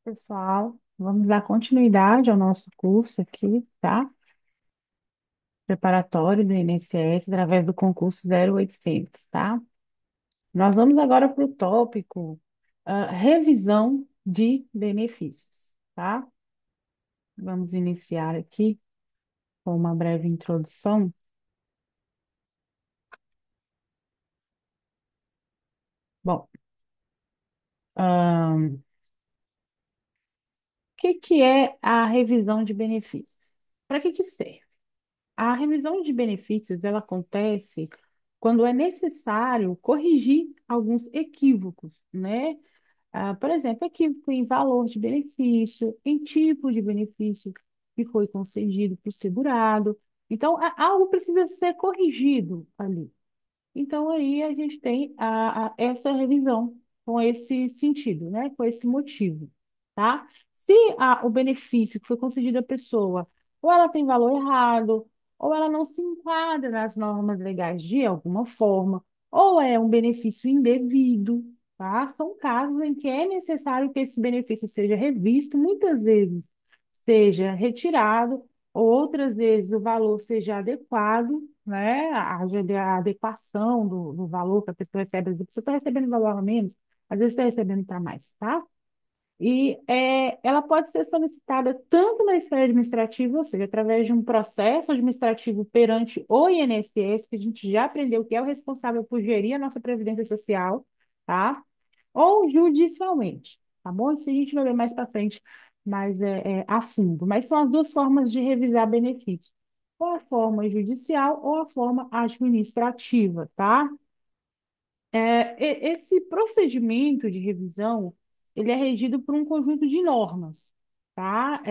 Pessoal, vamos dar continuidade ao nosso curso aqui, tá? Preparatório do INSS através do concurso 0800, tá? Nós vamos agora para o tópico revisão de benefícios, tá? Vamos iniciar aqui com uma breve introdução. Bom, o que que é a revisão de benefícios? Para que que serve? A revisão de benefícios, ela acontece quando é necessário corrigir alguns equívocos, né? Por exemplo, equívoco em valor de benefício, em tipo de benefício que foi concedido para o segurado. Então, algo precisa ser corrigido ali. Então, aí a gente tem essa revisão com esse sentido, né? Com esse motivo, tá? Se o benefício que foi concedido à pessoa, ou ela tem valor errado, ou ela não se enquadra nas normas legais de alguma forma, ou é um benefício indevido, tá? São casos em que é necessário que esse benefício seja revisto, muitas vezes seja retirado, outras vezes o valor seja adequado, né? A adequação do valor que a pessoa recebe. Às vezes você está recebendo valor a menos, às vezes está recebendo para mais, tá? E ela pode ser solicitada tanto na esfera administrativa, ou seja, através de um processo administrativo perante o INSS, que a gente já aprendeu que é o responsável por gerir a nossa Previdência Social, tá? Ou judicialmente, tá bom? Isso a gente vai ver mais para frente, mais a fundo. Mas são as duas formas de revisar benefícios, ou a forma judicial ou a forma administrativa, tá? Esse procedimento de revisão, ele é regido por um conjunto de normas, tá?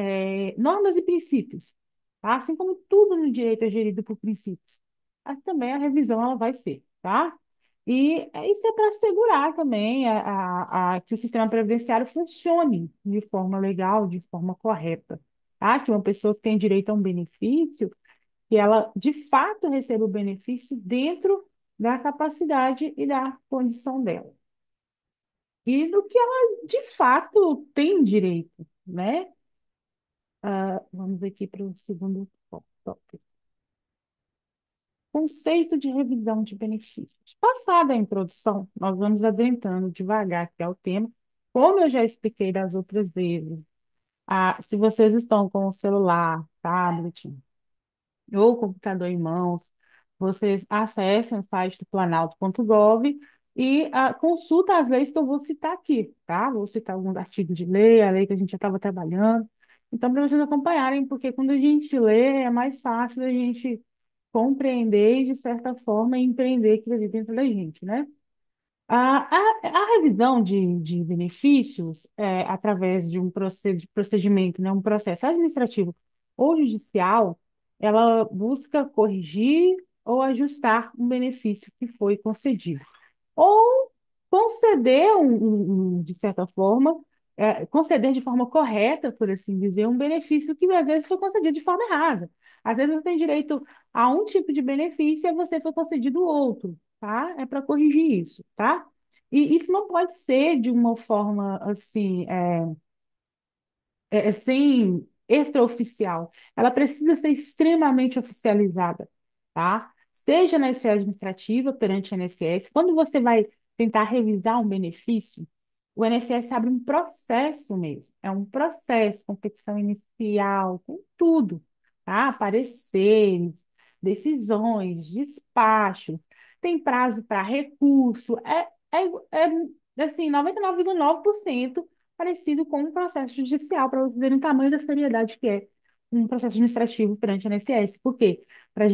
Normas e princípios, tá? Assim como tudo no direito é gerido por princípios, assim também a revisão ela vai ser, tá? E isso é para assegurar também que o sistema previdenciário funcione de forma legal, de forma correta, tá? Que uma pessoa que tem direito a um benefício que ela de fato receba o benefício dentro da capacidade e da condição dela. E do que ela de fato tem direito, né? Vamos aqui para o segundo tópico. Conceito de revisão de benefícios. Passada a introdução, nós vamos adentrando devagar aqui ao tema, como eu já expliquei das outras vezes. Se vocês estão com o celular, tablet, ou computador em mãos, vocês acessem o site do planalto.gov e consulta as leis que eu vou citar aqui, tá? Vou citar alguns artigos de lei, a lei que a gente já estava trabalhando. Então, para vocês acompanharem, porque quando a gente lê, é mais fácil a gente compreender e, de certa forma, empreender aquilo ali dentro da gente, né? A revisão de benefícios, através de um procedimento, né, um processo administrativo ou judicial, ela busca corrigir ou ajustar um benefício que foi concedido ou conceder, de certa forma, conceder de forma correta, por assim dizer, um benefício que às vezes foi concedido de forma errada. Às vezes você tem direito a um tipo de benefício e você foi concedido outro, tá? É para corrigir isso, tá? E isso não pode ser de uma forma assim, sem extraoficial. Ela precisa ser extremamente oficializada, tá? Seja na esfera administrativa, perante o INSS, quando você vai tentar revisar um benefício, o INSS abre um processo mesmo. É um processo, competição inicial, com tudo, tá? Pareceres, decisões, despachos, tem prazo para recurso, assim, 99,9% parecido com um processo judicial, para vocês verem o tamanho da seriedade que é um processo administrativo perante a INSS. Por quê? Para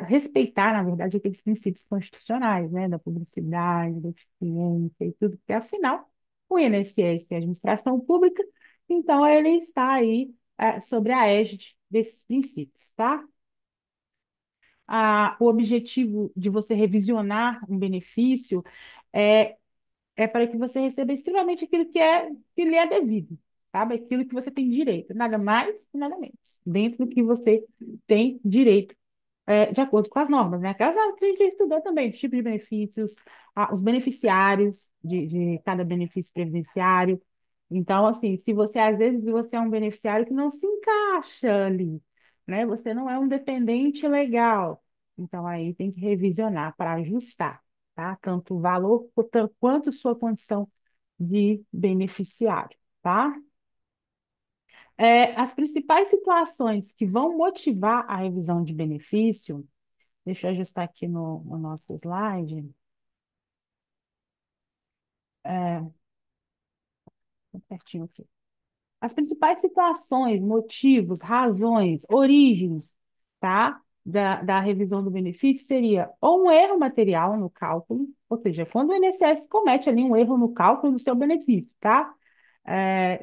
respeitar, na verdade, aqueles princípios constitucionais, né, da publicidade, da eficiência e tudo, porque afinal, o INSS é a administração pública, então ele está aí sobre a égide desses princípios, tá? O objetivo de você revisionar um benefício é para que você receba extremamente aquilo que lhe é devido, sabe? Aquilo que você tem direito, nada mais e nada menos, dentro do que você tem direito, de acordo com as normas, né? Aquelas normas que a gente já estudou também, os tipos de benefícios, os beneficiários de cada benefício previdenciário. Então, assim, se você às vezes você é um beneficiário que não se encaixa ali, né? Você não é um dependente legal. Então, aí tem que revisionar para ajustar, tá? Tanto o valor quanto sua condição de beneficiário, tá? As principais situações que vão motivar a revisão de benefício, deixa eu ajustar aqui no nosso slide, é, tá pertinho aqui. As principais situações, motivos, razões, origens, tá? Da revisão do benefício seria ou um erro material no cálculo, ou seja, quando o INSS comete ali um erro no cálculo do seu benefício, tá?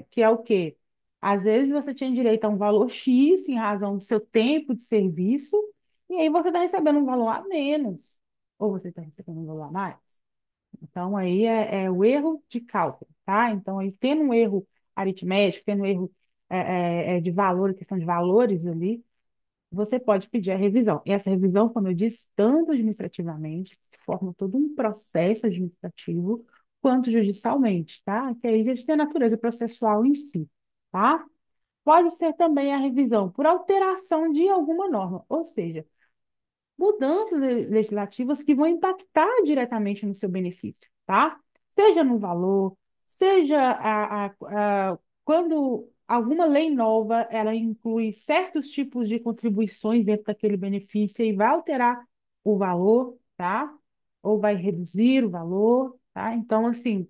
Que é o quê? Às vezes você tinha direito a um valor X em razão do seu tempo de serviço, e aí você está recebendo um valor a menos, ou você está recebendo um valor a mais. Então, aí é o erro de cálculo, tá? Então, aí, tendo um erro aritmético, tendo um erro de valor, questão de valores ali, você pode pedir a revisão. E essa revisão, como eu disse, tanto administrativamente, se forma todo um processo administrativo, quanto judicialmente, tá? Que aí já tem a natureza processual em si, tá? Pode ser também a revisão por alteração de alguma norma, ou seja, mudanças legislativas que vão impactar diretamente no seu benefício, tá? Seja no valor, seja quando alguma lei nova ela inclui certos tipos de contribuições dentro daquele benefício e vai alterar o valor, tá? Ou vai reduzir o valor, tá? Então, assim,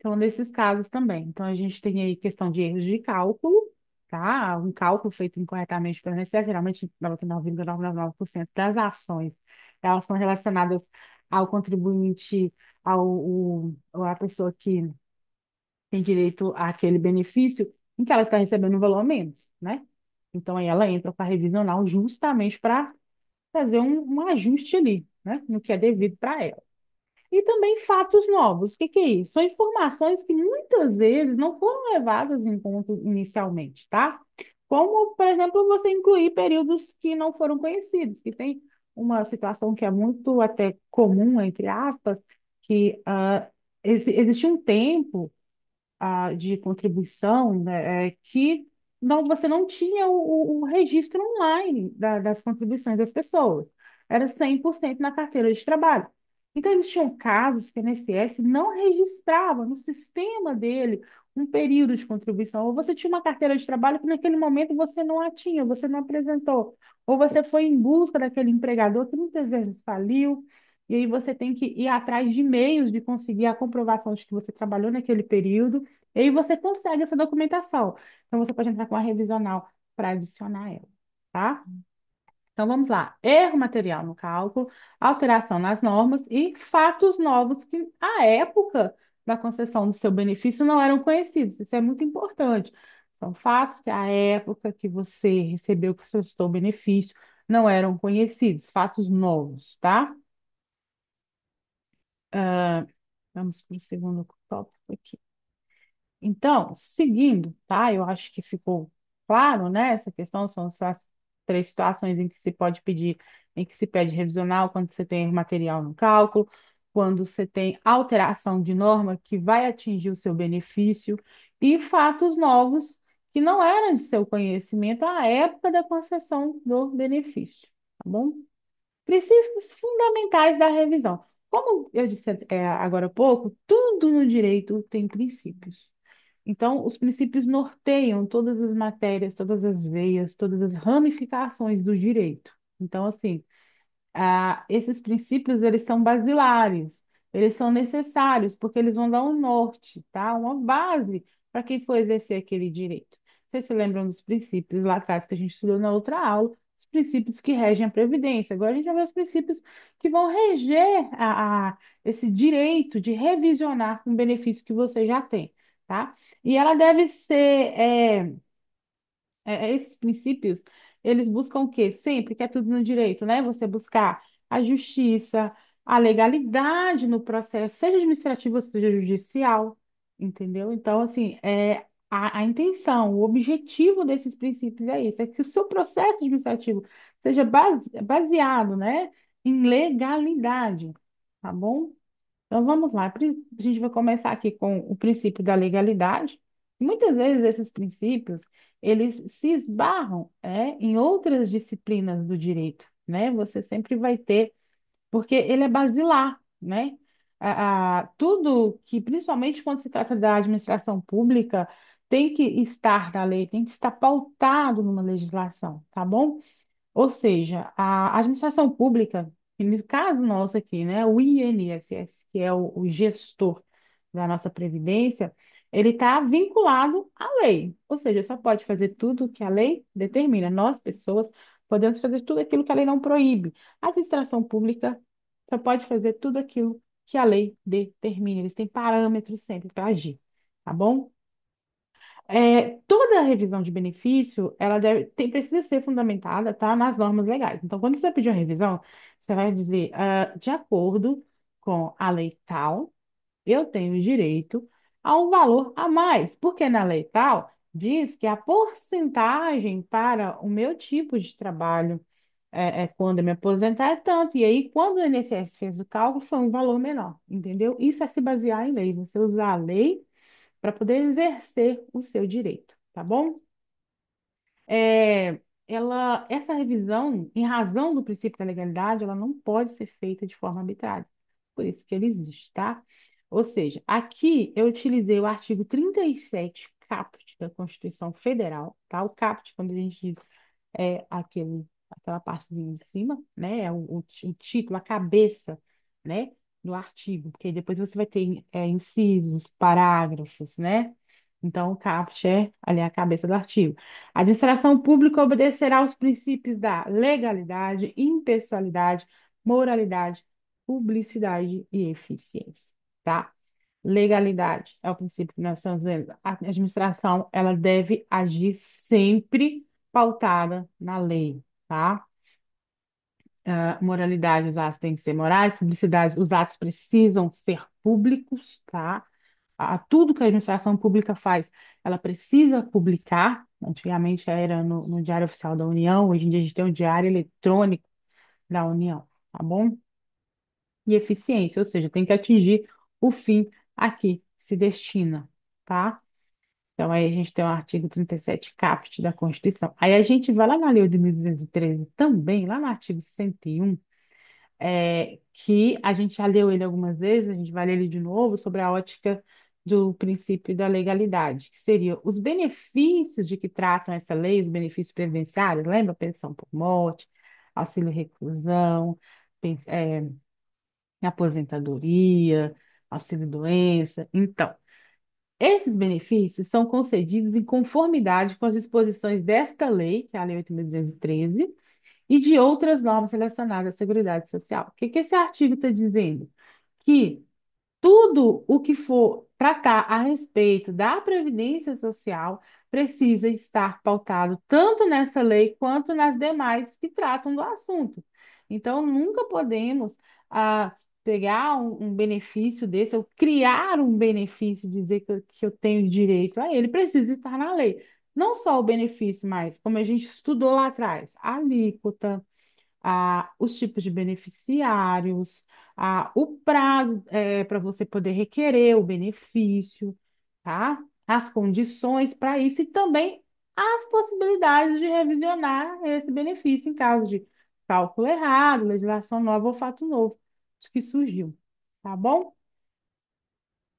são desses casos também. Então, a gente tem aí questão de erros de cálculo, tá? Um cálculo feito incorretamente pelo INSS, geralmente 99,999% das ações, elas são relacionadas ao contribuinte, à pessoa que tem direito àquele benefício em que ela está recebendo um valor a menos, né? Então, aí ela entra para revisionar justamente para fazer um ajuste ali, né? No que é devido para ela. E também fatos novos. O que que é isso? São informações que muitas vezes não foram levadas em conta inicialmente, tá? Como, por exemplo, você incluir períodos que não foram conhecidos, que tem uma situação que é muito até comum, entre aspas, que existe um tempo de contribuição, né, que você não tinha o registro online das contribuições das pessoas. Era 100% na carteira de trabalho. Então, existiam casos que o INSS não registrava no sistema dele um período de contribuição. Ou você tinha uma carteira de trabalho que naquele momento você não a tinha, você não apresentou. Ou você foi em busca daquele empregador que muitas vezes faliu, e aí você tem que ir atrás de meios de conseguir a comprovação de que você trabalhou naquele período, e aí você consegue essa documentação. Então você pode entrar com a revisional para adicionar ela, tá? Então vamos lá. Erro material no cálculo, alteração nas normas e fatos novos que à época da concessão do seu benefício não eram conhecidos. Isso é muito importante. São fatos que à época que você recebeu o seu benefício não eram conhecidos, fatos novos, tá? Ah, vamos para o segundo tópico aqui. Então, seguindo, tá? Eu acho que ficou claro, né? Essa questão são só as três situações em que se pode pedir, em que se pede revisional, quando você tem material no cálculo, quando você tem alteração de norma que vai atingir o seu benefício e fatos novos que não eram de seu conhecimento à época da concessão do benefício, tá bom? Princípios fundamentais da revisão. Como eu disse agora há pouco, tudo no direito tem princípios. Então, os princípios norteiam todas as matérias, todas as veias, todas as ramificações do direito. Então, assim, esses princípios, eles são basilares, eles são necessários, porque eles vão dar um norte, tá? Uma base para quem for exercer aquele direito. Vocês se lembram dos princípios lá atrás que a gente estudou na outra aula, os princípios que regem a Previdência. Agora a gente vai ver os princípios que vão reger esse direito de revisionar um benefício que você já tem, tá? E ela deve ser esses princípios, eles buscam o quê? Sempre, que é tudo no direito, né? Você buscar a justiça, a legalidade no processo, seja administrativo ou seja judicial, entendeu? Então, assim, a intenção, o objetivo desses princípios é isso, é que o seu processo administrativo seja baseado, né, em legalidade, tá bom? Então vamos lá. A gente vai começar aqui com o princípio da legalidade. Muitas vezes esses princípios eles se esbarram em outras disciplinas do direito, né? Você sempre vai ter, porque ele é basilar, né? Tudo que, principalmente quando se trata da administração pública, tem que estar na lei, tem que estar pautado numa legislação, tá bom? Ou seja, a administração pública, e no caso nosso aqui, né, o INSS, que é o gestor da nossa previdência, ele está vinculado à lei. Ou seja, só pode fazer tudo o que a lei determina. Nós, pessoas, podemos fazer tudo aquilo que a lei não proíbe. A administração pública só pode fazer tudo aquilo que a lei determina. Eles têm parâmetros sempre para agir, tá bom? Toda revisão de benefício, ela precisa ser fundamentada, tá, nas normas legais. Então, quando você pedir uma revisão, você vai dizer, de acordo com a lei tal, eu tenho direito a um valor a mais, porque na lei tal diz que a porcentagem para o meu tipo de trabalho quando eu me aposentar é tanto, e aí quando o INSS fez o cálculo foi um valor menor, entendeu? Isso é se basear em lei, você usar a lei para poder exercer o seu direito, tá bom? Essa revisão, em razão do princípio da legalidade, ela não pode ser feita de forma arbitrária. Por isso que ele existe, tá? Ou seja, aqui eu utilizei o artigo 37 caput da Constituição Federal, tá? O caput, quando a gente diz aquela partezinha de cima, né? É o título, a cabeça, né? Do artigo, porque aí depois você vai ter incisos, parágrafos, né? Então, o caput é ali a cabeça do artigo. A administração pública obedecerá aos princípios da legalidade, impessoalidade, moralidade, publicidade e eficiência, tá? Legalidade é o princípio que nós estamos vendo. A administração, ela deve agir sempre pautada na lei, tá? Moralidade, os atos têm que ser morais, publicidade, os atos precisam ser públicos, tá? Tudo que a administração pública faz, ela precisa publicar. Antigamente era no Diário Oficial da União, hoje em dia a gente tem o Diário Eletrônico da União, tá bom? E eficiência, ou seja, tem que atingir o fim a que se destina, tá? Então, aí a gente tem o artigo 37 caput da Constituição. Aí a gente vai lá na Lei de 1213 também, lá no artigo 101, que a gente já leu ele algumas vezes, a gente vai ler ele de novo, sobre a ótica do princípio da legalidade, que seria os benefícios de que tratam essa lei, os benefícios previdenciários, lembra? Pensão por morte, auxílio reclusão, aposentadoria, auxílio-doença. Então, esses benefícios são concedidos em conformidade com as disposições desta lei, que é a Lei 8.213, e de outras normas relacionadas à Seguridade Social. O que que esse artigo está dizendo? Que tudo o que for tratar a respeito da Previdência Social precisa estar pautado tanto nessa lei quanto nas demais que tratam do assunto. Então, nunca podemos pegar um benefício desse, ou criar um benefício, dizer que eu tenho direito a ele, precisa estar na lei. Não só o benefício, mas, como a gente estudou lá atrás, a alíquota, os tipos de beneficiários, o prazo para você poder requerer o benefício, tá? As condições para isso e também as possibilidades de revisionar esse benefício em caso de cálculo errado, legislação nova ou fato novo que surgiu, tá bom?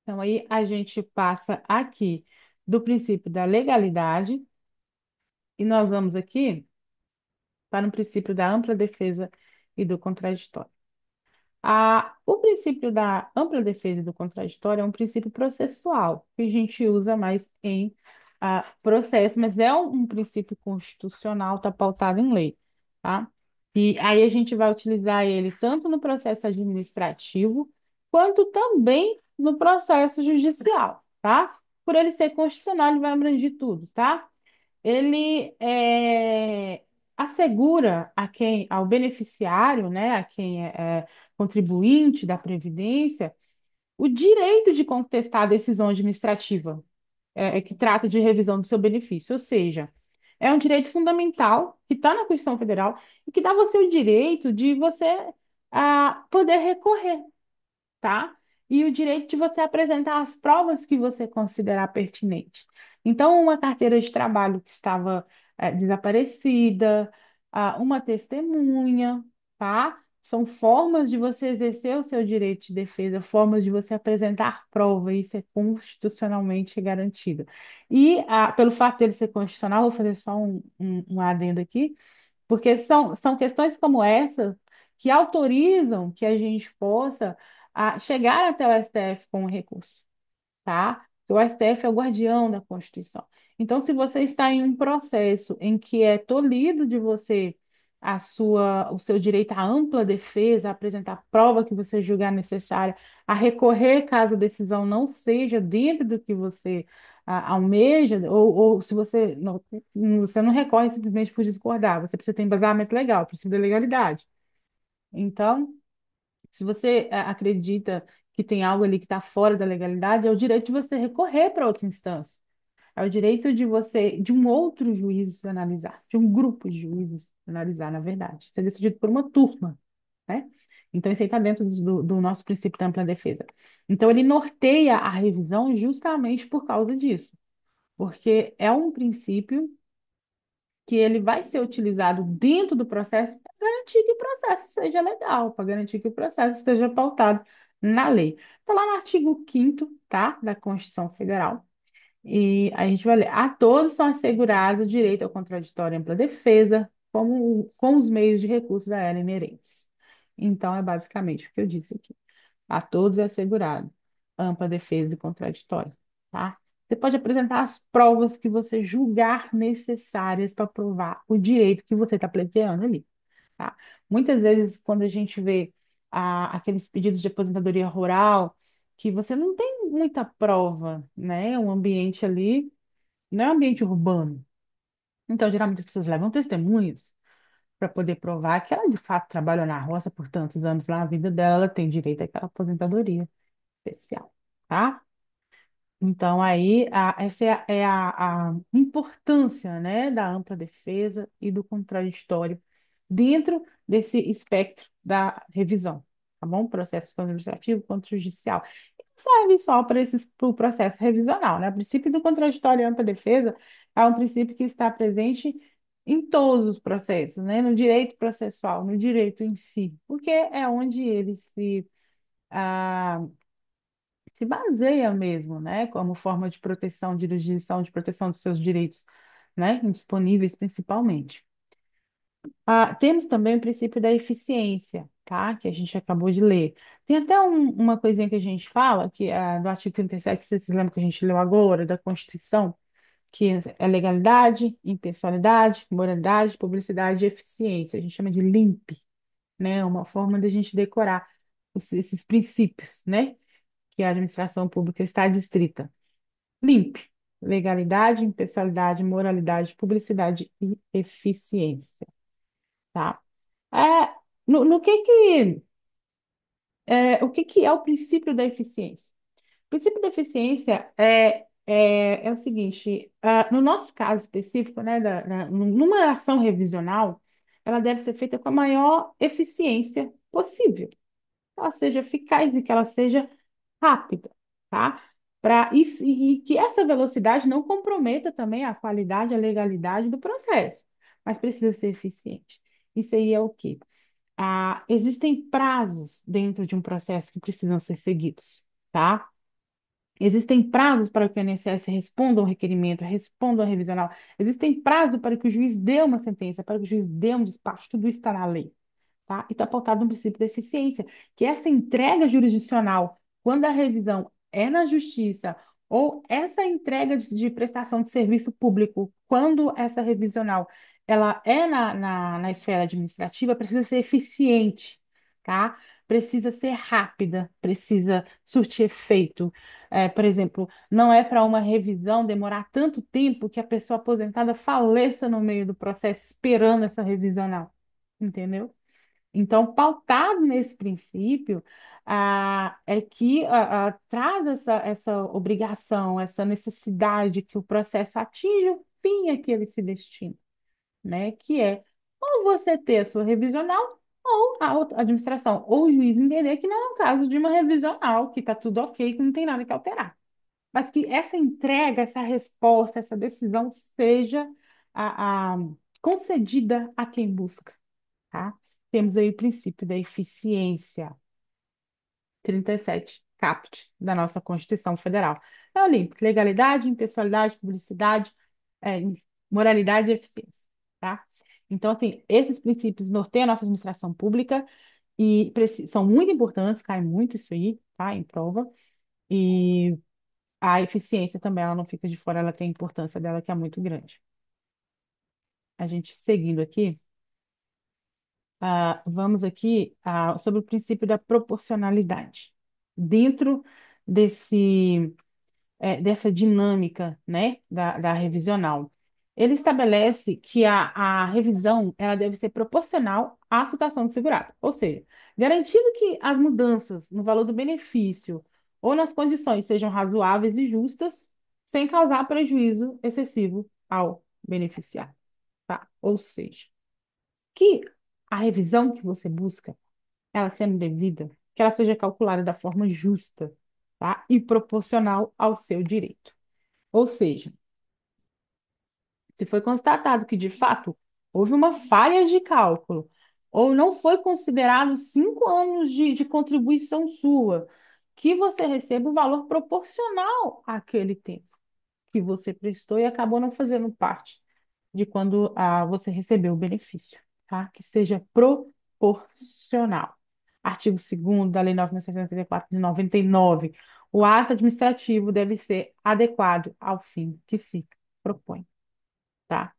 Então aí a gente passa aqui do princípio da legalidade e nós vamos aqui para o princípio da ampla defesa e do contraditório. O princípio da ampla defesa e do contraditório é um princípio processual, que a gente usa mais em processo, mas é um princípio constitucional, está pautado em lei, tá? E aí a gente vai utilizar ele tanto no processo administrativo, quanto também no processo judicial, tá? Por ele ser constitucional, ele vai abranger tudo, tá? Ele assegura ao beneficiário, né, a quem é contribuinte da Previdência, o direito de contestar a decisão administrativa, que trata de revisão do seu benefício. Ou seja, é um direito fundamental que está na Constituição Federal e que dá a você o direito de você poder recorrer, tá? e o direito de você apresentar as provas que você considerar pertinente. Então, uma carteira de trabalho que estava desaparecida, uma testemunha, tá? São formas de você exercer o seu direito de defesa, formas de você apresentar prova, isso é constitucionalmente garantido. E pelo fato dele ser constitucional, vou fazer só um adendo aqui, porque são questões como essa que autorizam que a gente possa chegar até o STF com um recurso, tá? O STF é o guardião da Constituição. Então, se você está em um processo em que é tolhido de você o seu direito à ampla defesa, a apresentar a prova que você julgar necessária, a recorrer caso a decisão não seja dentro do que você almeja, ou se você não recorre simplesmente por discordar, você precisa ter embasamento legal, precisa de legalidade. Então, se você acredita que tem algo ali que está fora da legalidade, é o direito de você recorrer para outra instância. É o direito de um outro juiz analisar, de um grupo de juízes analisar, na verdade. Ser decidido por uma turma, né? Então, isso aí está dentro do nosso princípio da ampla defesa. Então, ele norteia a revisão justamente por causa disso, porque é um princípio que ele vai ser utilizado dentro do processo para garantir que o processo seja legal, para garantir que o processo esteja pautado na lei. Está lá no artigo 5º, tá, da Constituição Federal. E a gente vai ler: a todos são assegurados o direito ao contraditório e ampla defesa, como com os meios de recursos a ela inerentes. Então, é basicamente o que eu disse aqui. A todos é assegurado ampla defesa e contraditório, tá? Você pode apresentar as provas que você julgar necessárias para provar o direito que você está pleiteando ali, tá? Muitas vezes, quando a gente vê aqueles pedidos de aposentadoria rural, que você não tem muita prova, né? Um ambiente ali não é um ambiente urbano. Então, geralmente as pessoas levam testemunhas para poder provar que ela de fato trabalhou na roça por tantos anos lá, na vida dela, ela tem direito àquela aposentadoria especial, tá? Então, aí, essa é a importância, né, da ampla defesa e do contraditório dentro desse espectro da revisão, tá bom? Processo tanto administrativo quanto judicial. E não serve só para o processo revisional, né? O princípio do contraditório e ampla defesa é um princípio que está presente em todos os processos, né? No direito processual, no direito em si, porque é onde ele ah, se baseia mesmo, né, como forma de proteção, de legislação, de proteção dos seus direitos, né, indisponíveis principalmente. Temos também o princípio da eficiência, tá, que a gente acabou de ler. Tem até uma coisinha que a gente fala, que é do artigo 37, que vocês lembram que a gente leu agora, da Constituição, que é legalidade, impessoalidade, moralidade, publicidade e eficiência. A gente chama de LIMP, né, uma forma de a gente decorar esses princípios, né, que a administração pública está adstrita. LIMP: legalidade, impessoalidade, moralidade, publicidade e eficiência, tá? É, no o que que é o princípio da eficiência? O princípio da eficiência é o seguinte: no nosso caso específico, né, numa ação revisional, ela deve ser feita com a maior eficiência possível, que ela seja eficaz e que ela seja rápida, tá? E que essa velocidade não comprometa também a qualidade, a legalidade do processo, mas precisa ser eficiente. Isso aí é o quê? Existem prazos dentro de um processo que precisam ser seguidos, tá? Existem prazos para que o INSS responda ao requerimento, responda ao revisional. Existem prazos para que o juiz dê uma sentença, para que o juiz dê um despacho. Tudo isso está na lei, tá? E está pautado no princípio da eficiência, que essa entrega jurisdicional, quando a revisão é na justiça, ou essa entrega de prestação de serviço público, quando essa revisional ela é na esfera administrativa, precisa ser eficiente, tá? Precisa ser rápida, precisa surtir efeito. Por exemplo, não é para uma revisão demorar tanto tempo que a pessoa aposentada faleça no meio do processo esperando essa revisional, entendeu? Então, pautado nesse princípio, é que traz essa obrigação, essa necessidade que o processo atinja o fim a que ele se destina, né? Que é ou você ter a sua revisional ou a outra administração ou o juiz entender que não é um caso de uma revisional, que está tudo ok, que não tem nada que alterar. Mas que essa entrega, essa resposta, essa decisão seja a concedida a quem busca, tá? Temos aí o princípio da eficiência, 37 caput da nossa Constituição Federal. Então, ali, legalidade, impessoalidade, publicidade, é, moralidade e eficiência, tá? Então, assim, esses princípios norteiam a nossa administração pública e são muito importantes, cai muito isso aí, tá? Em prova. E a eficiência também, ela não fica de fora, ela tem a importância dela, que é muito grande. A gente seguindo aqui, vamos aqui sobre o princípio da proporcionalidade. Dentro desse dessa dinâmica, né, da revisional. Ele estabelece que a revisão ela deve ser proporcional à situação do segurado, ou seja, garantindo que as mudanças no valor do benefício ou nas condições sejam razoáveis e justas, sem causar prejuízo excessivo ao beneficiário, tá? Ou seja, que a revisão que você busca, ela sendo devida, que ela seja calculada da forma justa, tá? E proporcional ao seu direito. Ou seja, se foi constatado que, de fato, houve uma falha de cálculo, ou não foi considerado 5 anos de contribuição sua, que você receba o valor proporcional àquele tempo que você prestou e acabou não fazendo parte de quando você recebeu o benefício, tá? Que seja proporcional. Artigo 2º da Lei 9.174 de 99. O ato administrativo deve ser adequado ao fim que se propõe, tá?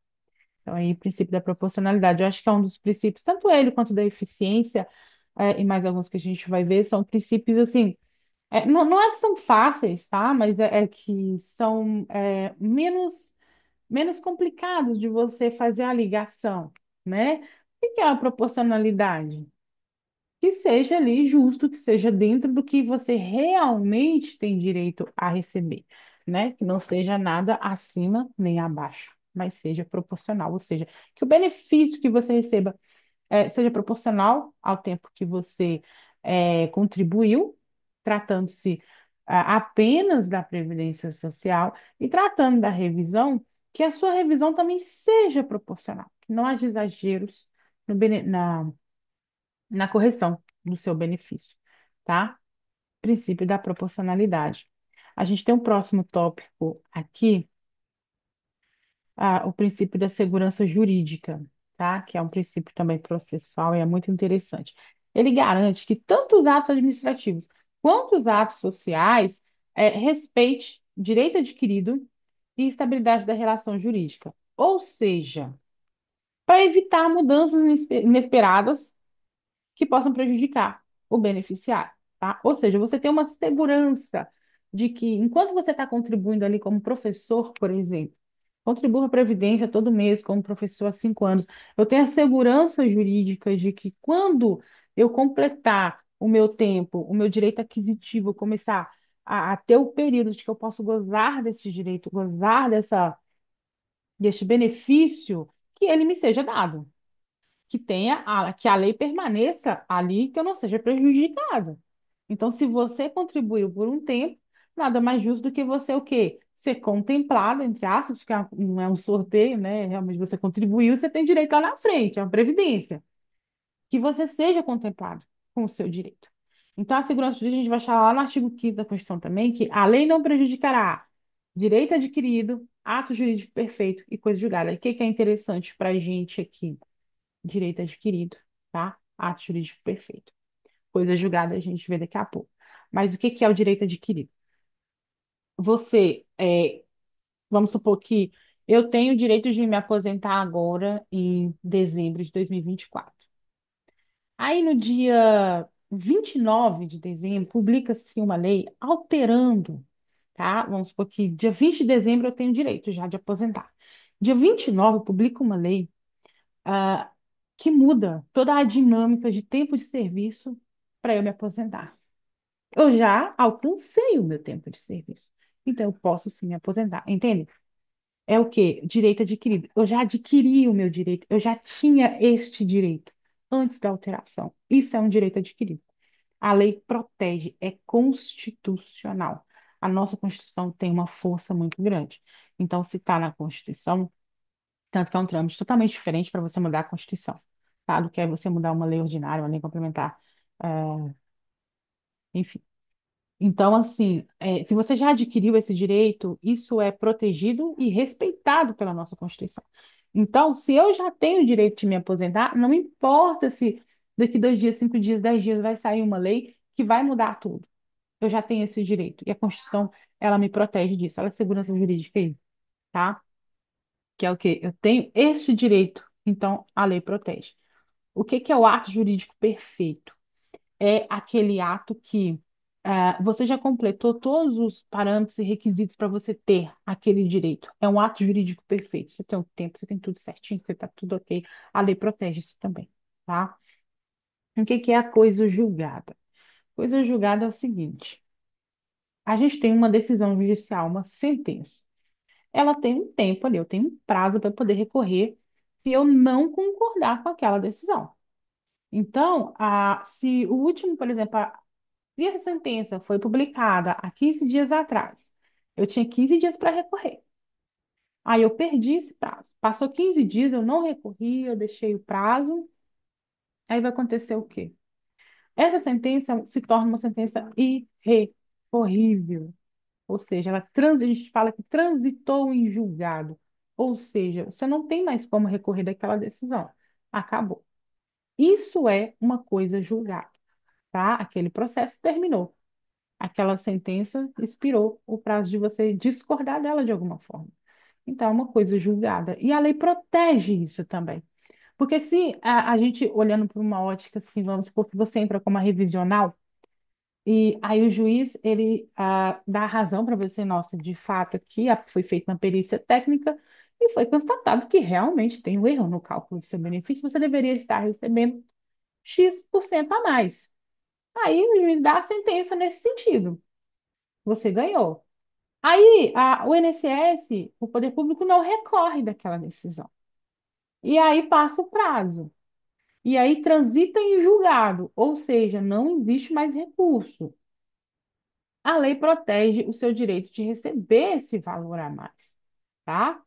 Então, aí, o princípio da proporcionalidade, eu acho que é um dos princípios, tanto ele quanto da eficiência, e mais alguns que a gente vai ver, são princípios, assim, não é que são fáceis, tá? Mas é que são menos complicados de você fazer a ligação, né? O que é a proporcionalidade? Que seja ali justo, que seja dentro do que você realmente tem direito a receber, né? Que não seja nada acima nem abaixo, mas seja proporcional, ou seja, que o benefício que você receba seja proporcional ao tempo que você contribuiu, tratando-se apenas da Previdência Social e tratando da revisão, que a sua revisão também seja proporcional, que não haja exageros na correção do seu benefício, tá? Princípio da proporcionalidade. A gente tem um próximo tópico aqui, o princípio da segurança jurídica, tá? Que é um princípio também processual e é muito interessante. Ele garante que tanto os atos administrativos quanto os atos sociais respeite direito adquirido e estabilidade da relação jurídica. Ou seja, para evitar mudanças inesperadas que possam prejudicar o beneficiário, tá? Ou seja, você tem uma segurança de que, enquanto você está contribuindo ali como professor, por exemplo, contribuo para a Previdência todo mês como professor há 5 anos, eu tenho a segurança jurídica de que quando eu completar o meu tempo, o meu direito aquisitivo, começar a ter o período de que eu posso gozar desse direito, gozar deste benefício, que ele me seja dado, que a lei permaneça ali, que eu não seja prejudicada. Então, se você contribuiu por um tempo, nada mais justo do que você o quê? Ser contemplado, entre aspas, que não é um sorteio, né? Realmente você contribuiu, você tem direito lá na frente, é uma previdência. Que você seja contemplado com o seu direito. Então, a segurança jurídica, a gente vai achar lá no artigo 5º da Constituição também, que a lei não prejudicará direito adquirido, ato jurídico perfeito e coisa julgada. O que que é interessante para a gente aqui? Direito adquirido, tá? Ato jurídico perfeito. Coisa julgada a gente vê daqui a pouco. Mas o que que é o direito adquirido? Você, vamos supor que eu tenho o direito de me aposentar agora em dezembro de 2024. Aí no dia 29 de dezembro, publica-se uma lei alterando, tá? Vamos supor que dia 20 de dezembro eu tenho direito já de aposentar. Dia 29 publica uma lei ah, que muda toda a dinâmica de tempo de serviço para eu me aposentar. Eu já alcancei o meu tempo de serviço, então eu posso sim me aposentar, entende? É o quê? Direito adquirido. Eu já adquiri o meu direito, eu já tinha este direito. antes da alteração. Isso é um direito adquirido. A lei protege, é constitucional. A nossa Constituição tem uma força muito grande. Então, se está na Constituição, tanto que é um trâmite totalmente diferente para você mudar a Constituição, tá? Do que é você mudar uma lei ordinária, uma lei complementar, enfim. Então, assim, se você já adquiriu esse direito, isso é protegido e respeitado pela nossa Constituição. Então, se eu já tenho o direito de me aposentar, não importa se daqui 2 dias, 5 dias, 10 dias vai sair uma lei que vai mudar tudo. Eu já tenho esse direito. E a Constituição, ela me protege disso. Ela é segurança jurídica aí, tá? Que é o quê? Eu tenho esse direito, então a lei protege. O que que é o ato jurídico perfeito? É aquele ato que você já completou todos os parâmetros e requisitos para você ter aquele direito. É um ato jurídico perfeito. Você tem o tempo, você tem tudo certinho, você está tudo ok. A lei protege isso também, tá? O que que é a coisa julgada? Coisa julgada é o seguinte: a gente tem uma decisão judicial, uma sentença. Ela tem um tempo ali, eu tenho um prazo para poder recorrer se eu não concordar com aquela decisão. Então, se o último, por exemplo, se a sentença foi publicada há 15 dias atrás, eu tinha 15 dias para recorrer. Aí eu perdi esse prazo. Passou 15 dias, eu não recorri, eu deixei o prazo. Aí vai acontecer o quê? Essa sentença se torna uma sentença irrecorrível. Ou seja, a gente fala que transitou em julgado. Ou seja, você não tem mais como recorrer daquela decisão. Acabou. Isso é uma coisa julgada, tá? Aquele processo terminou. Aquela sentença expirou o prazo de você discordar dela de alguma forma. Então, é uma coisa julgada. E a lei protege isso também. Porque se a gente, olhando por uma ótica assim, vamos supor que você entra como uma revisional, e aí o juiz, ele dá a razão para você, nossa, de fato aqui foi feita uma perícia técnica e foi constatado que realmente tem um erro no cálculo do seu benefício, você deveria estar recebendo X% a mais. Aí o juiz dá a sentença nesse sentido. Você ganhou. Aí o INSS, o poder público não recorre daquela decisão. E aí passa o prazo. E aí transita em julgado, ou seja, não existe mais recurso. A lei protege o seu direito de receber esse valor a mais, tá?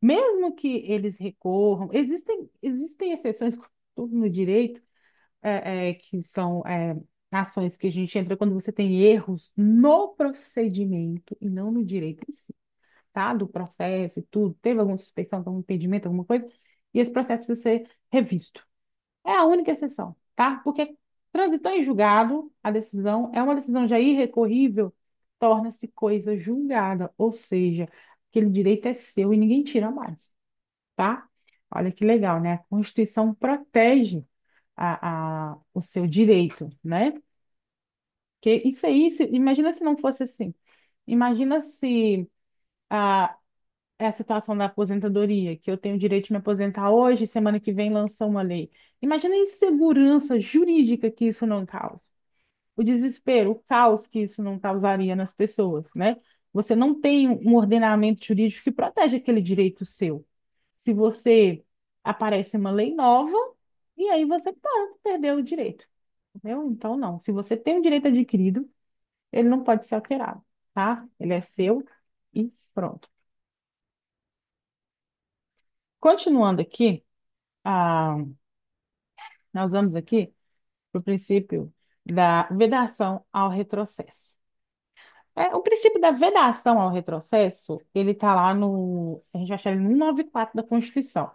Mesmo que eles recorram, existem exceções, como tudo no direito, que são ações que a gente entra quando você tem erros no procedimento e não no direito em si, tá? Do processo e tudo. Teve alguma suspeição, algum impedimento, alguma coisa, e esse processo precisa ser revisto. É a única exceção, tá? Porque transitou em julgado, a decisão é uma decisão já irrecorrível, torna-se coisa julgada, ou seja, aquele direito é seu e ninguém tira mais, tá? Olha que legal, né? A Constituição protege o seu direito, né? Que isso aí, imagina se não fosse assim. Imagina se a, é a situação da aposentadoria, que eu tenho o direito de me aposentar hoje, semana que vem lança uma lei. Imagina a insegurança jurídica que isso não causa. O desespero, o caos que isso não causaria nas pessoas, né? Você não tem um ordenamento jurídico que protege aquele direito seu. Se você aparece uma lei nova, e aí você perdeu o direito, entendeu? Então, não. Se você tem um direito adquirido, ele não pode ser alterado, tá? Ele é seu e pronto. Continuando aqui, ah, nós vamos aqui para o princípio da vedação ao retrocesso. O princípio da vedação ao retrocesso, ele está lá a gente acha ele no 194 da Constituição.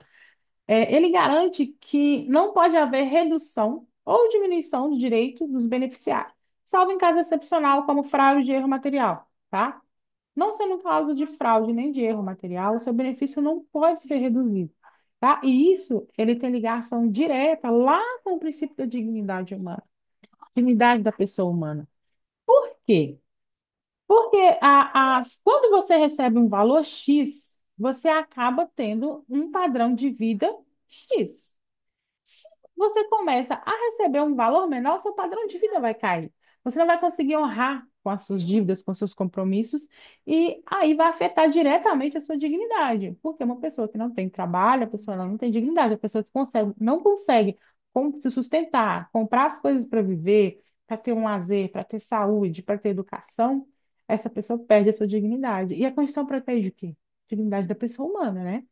Ele garante que não pode haver redução ou diminuição do direito dos beneficiários, salvo em caso excepcional, como fraude e erro material, tá? Não sendo causa de fraude nem de erro material, o seu benefício não pode ser reduzido, tá? E isso, ele tem ligação direta lá com o princípio da dignidade humana, dignidade da pessoa humana. Por quê? Porque quando você recebe um valor X, você acaba tendo um padrão de vida X. Se você começa a receber um valor menor, seu padrão de vida vai cair. você não vai conseguir honrar com as suas dívidas, com os seus compromissos, e aí vai afetar diretamente a sua dignidade, porque uma pessoa que não tem trabalho, a pessoa ela não tem dignidade, a pessoa que consegue, não consegue se sustentar, comprar as coisas para viver, para ter um lazer, para ter saúde, para ter educação, essa pessoa perde a sua dignidade. E a Constituição protege o quê? Dignidade da pessoa humana, né?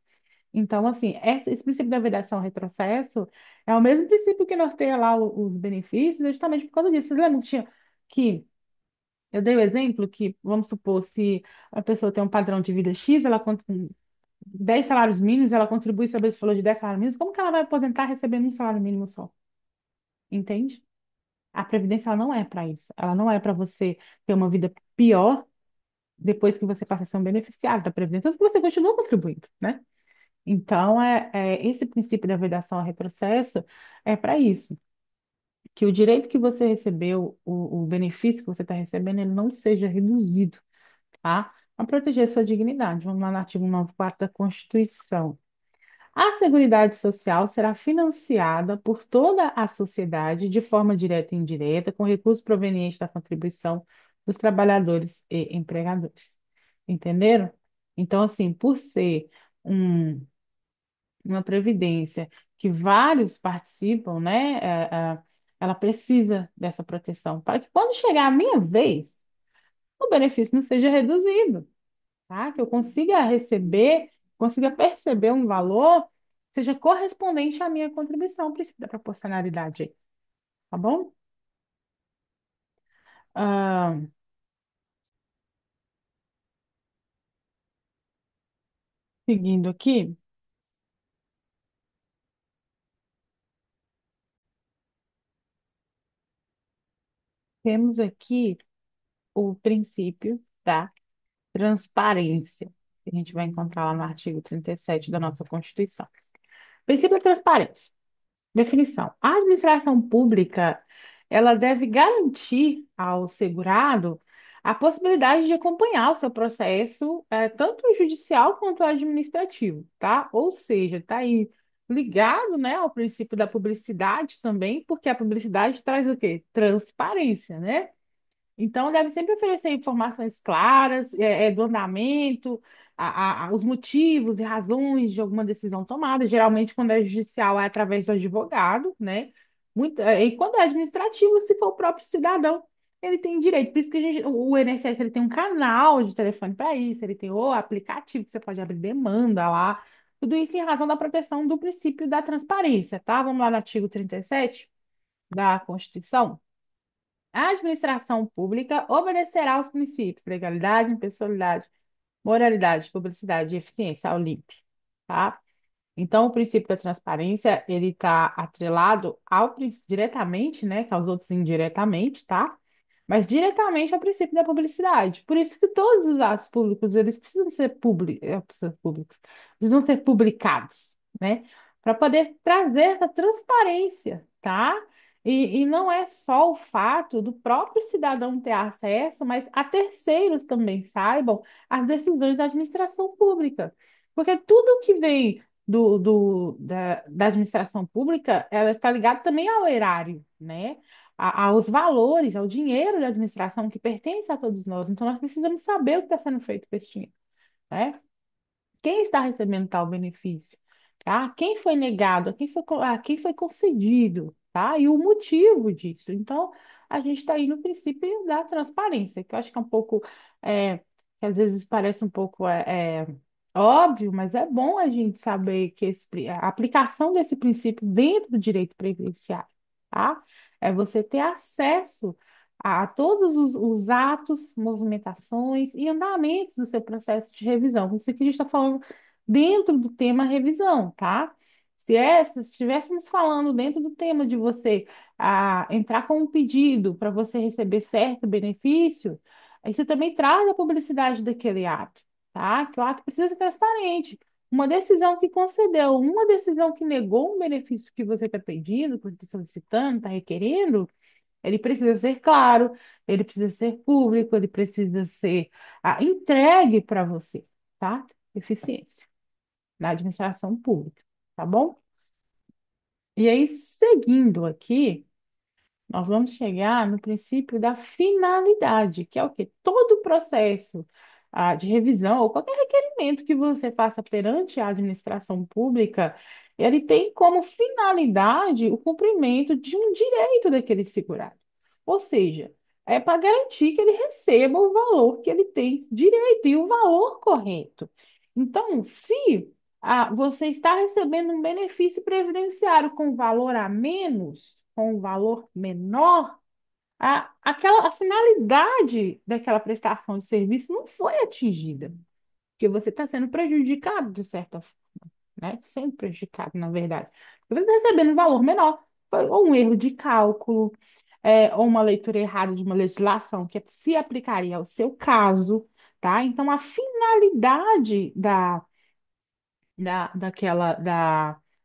Então, assim, esse princípio da vedação ao retrocesso é o mesmo princípio que norteia lá os benefícios, justamente por causa disso. Vocês lembram que eu dei o exemplo que, vamos supor, se a pessoa tem um padrão de vida X, ela conta com 10 salários mínimos, ela contribui sobre esse valor de 10 salários mínimos, como que ela vai aposentar recebendo um salário mínimo só? Entende? A Previdência ela não é para isso. Ela não é para você ter uma vida pior depois que você passa a ser um beneficiário da Previdência, tanto que você continua contribuindo, né? Então, esse princípio da vedação ao retrocesso é para isso, que o direito que você recebeu, o benefício que você está recebendo, ele não seja reduzido, tá? Para proteger a sua dignidade. Vamos lá no artigo 94 da Constituição. A Seguridade Social será financiada por toda a sociedade de forma direta e indireta, com recursos provenientes da contribuição dos trabalhadores e empregadores. Entenderam? Então, assim, por ser um uma previdência que vários participam, né? Ela precisa dessa proteção para que quando chegar a minha vez, o benefício não seja reduzido, tá? Que eu consiga receber, consiga perceber um valor que seja correspondente à minha contribuição, o princípio da proporcionalidade aí, tá bom? Ah, seguindo aqui, temos aqui o princípio da transparência, que a gente vai encontrar lá no artigo 37 da nossa Constituição. Princípio da transparência. Definição. A administração pública, ela deve garantir ao segurado a possibilidade de acompanhar o seu processo, tanto judicial quanto administrativo, tá? Ou seja, está aí ligado, né, ao princípio da publicidade também, porque a publicidade traz o quê? Transparência, né? Então, deve sempre oferecer informações claras, do andamento, os motivos e razões de alguma decisão tomada. Geralmente, quando é judicial, é através do advogado, né? E quando é administrativo, se for o próprio cidadão, ele tem direito. Por isso que o INSS ele tem um canal de telefone para isso, ele tem o aplicativo que você pode abrir demanda lá. Tudo isso em razão da proteção do princípio da transparência, tá? Vamos lá no artigo 37 da Constituição. A administração pública obedecerá aos princípios legalidade, impessoalidade, moralidade, publicidade e eficiência, ao LIMP, tá? Então, o princípio da transparência, ele está atrelado diretamente, né, que aos outros indiretamente, tá? Mas diretamente ao princípio da publicidade. Por isso que todos os atos públicos, eles precisam ser públicos, precisam ser publicados, né? Para poder trazer essa transparência, tá? E não é só o fato do próprio cidadão ter acesso, mas a terceiros também saibam as decisões da administração pública. Porque tudo que vem da administração pública, ela está ligada também ao erário, né? Aos valores, ao dinheiro da administração que pertence a todos nós. Então, nós precisamos saber o que está sendo feito com esse dinheiro, né? Quem está recebendo tal benefício, tá? Quem foi negado, a quem foi concedido, tá? E o motivo disso. Então, a gente está aí no princípio da transparência, que eu acho que é um pouco, que às vezes parece um pouco óbvio, mas é bom a gente saber que a aplicação desse princípio dentro do direito previdenciário, tá? É você ter acesso a todos os atos, movimentações e andamentos do seu processo de revisão. Isso aqui a gente está falando dentro do tema revisão, tá? Se estivéssemos falando dentro do tema de você entrar com um pedido para você receber certo benefício, aí você também traz a publicidade daquele ato, tá? Que o ato precisa ser transparente. Uma decisão que concedeu, uma decisão que negou um benefício que você está pedindo, que você está solicitando, está requerendo, ele precisa ser claro, ele precisa ser público, ele precisa ser entregue para você, tá? Eficiência na administração pública, tá bom? E aí, seguindo aqui, nós vamos chegar no princípio da finalidade, que é o quê? Todo o processo de revisão ou qualquer requerimento que você faça perante a administração pública, ele tem como finalidade o cumprimento de um direito daquele segurado. Ou seja, é para garantir que ele receba o valor que ele tem direito e o valor correto. Então, se você está recebendo um benefício previdenciário com valor a menos, com um valor menor, a finalidade daquela prestação de serviço não foi atingida, porque você está sendo prejudicado de certa forma, né? Sendo prejudicado, na verdade. Você está recebendo um valor menor, ou um erro de cálculo, ou uma leitura errada de uma legislação que se aplicaria ao seu caso, tá? Então, a finalidade da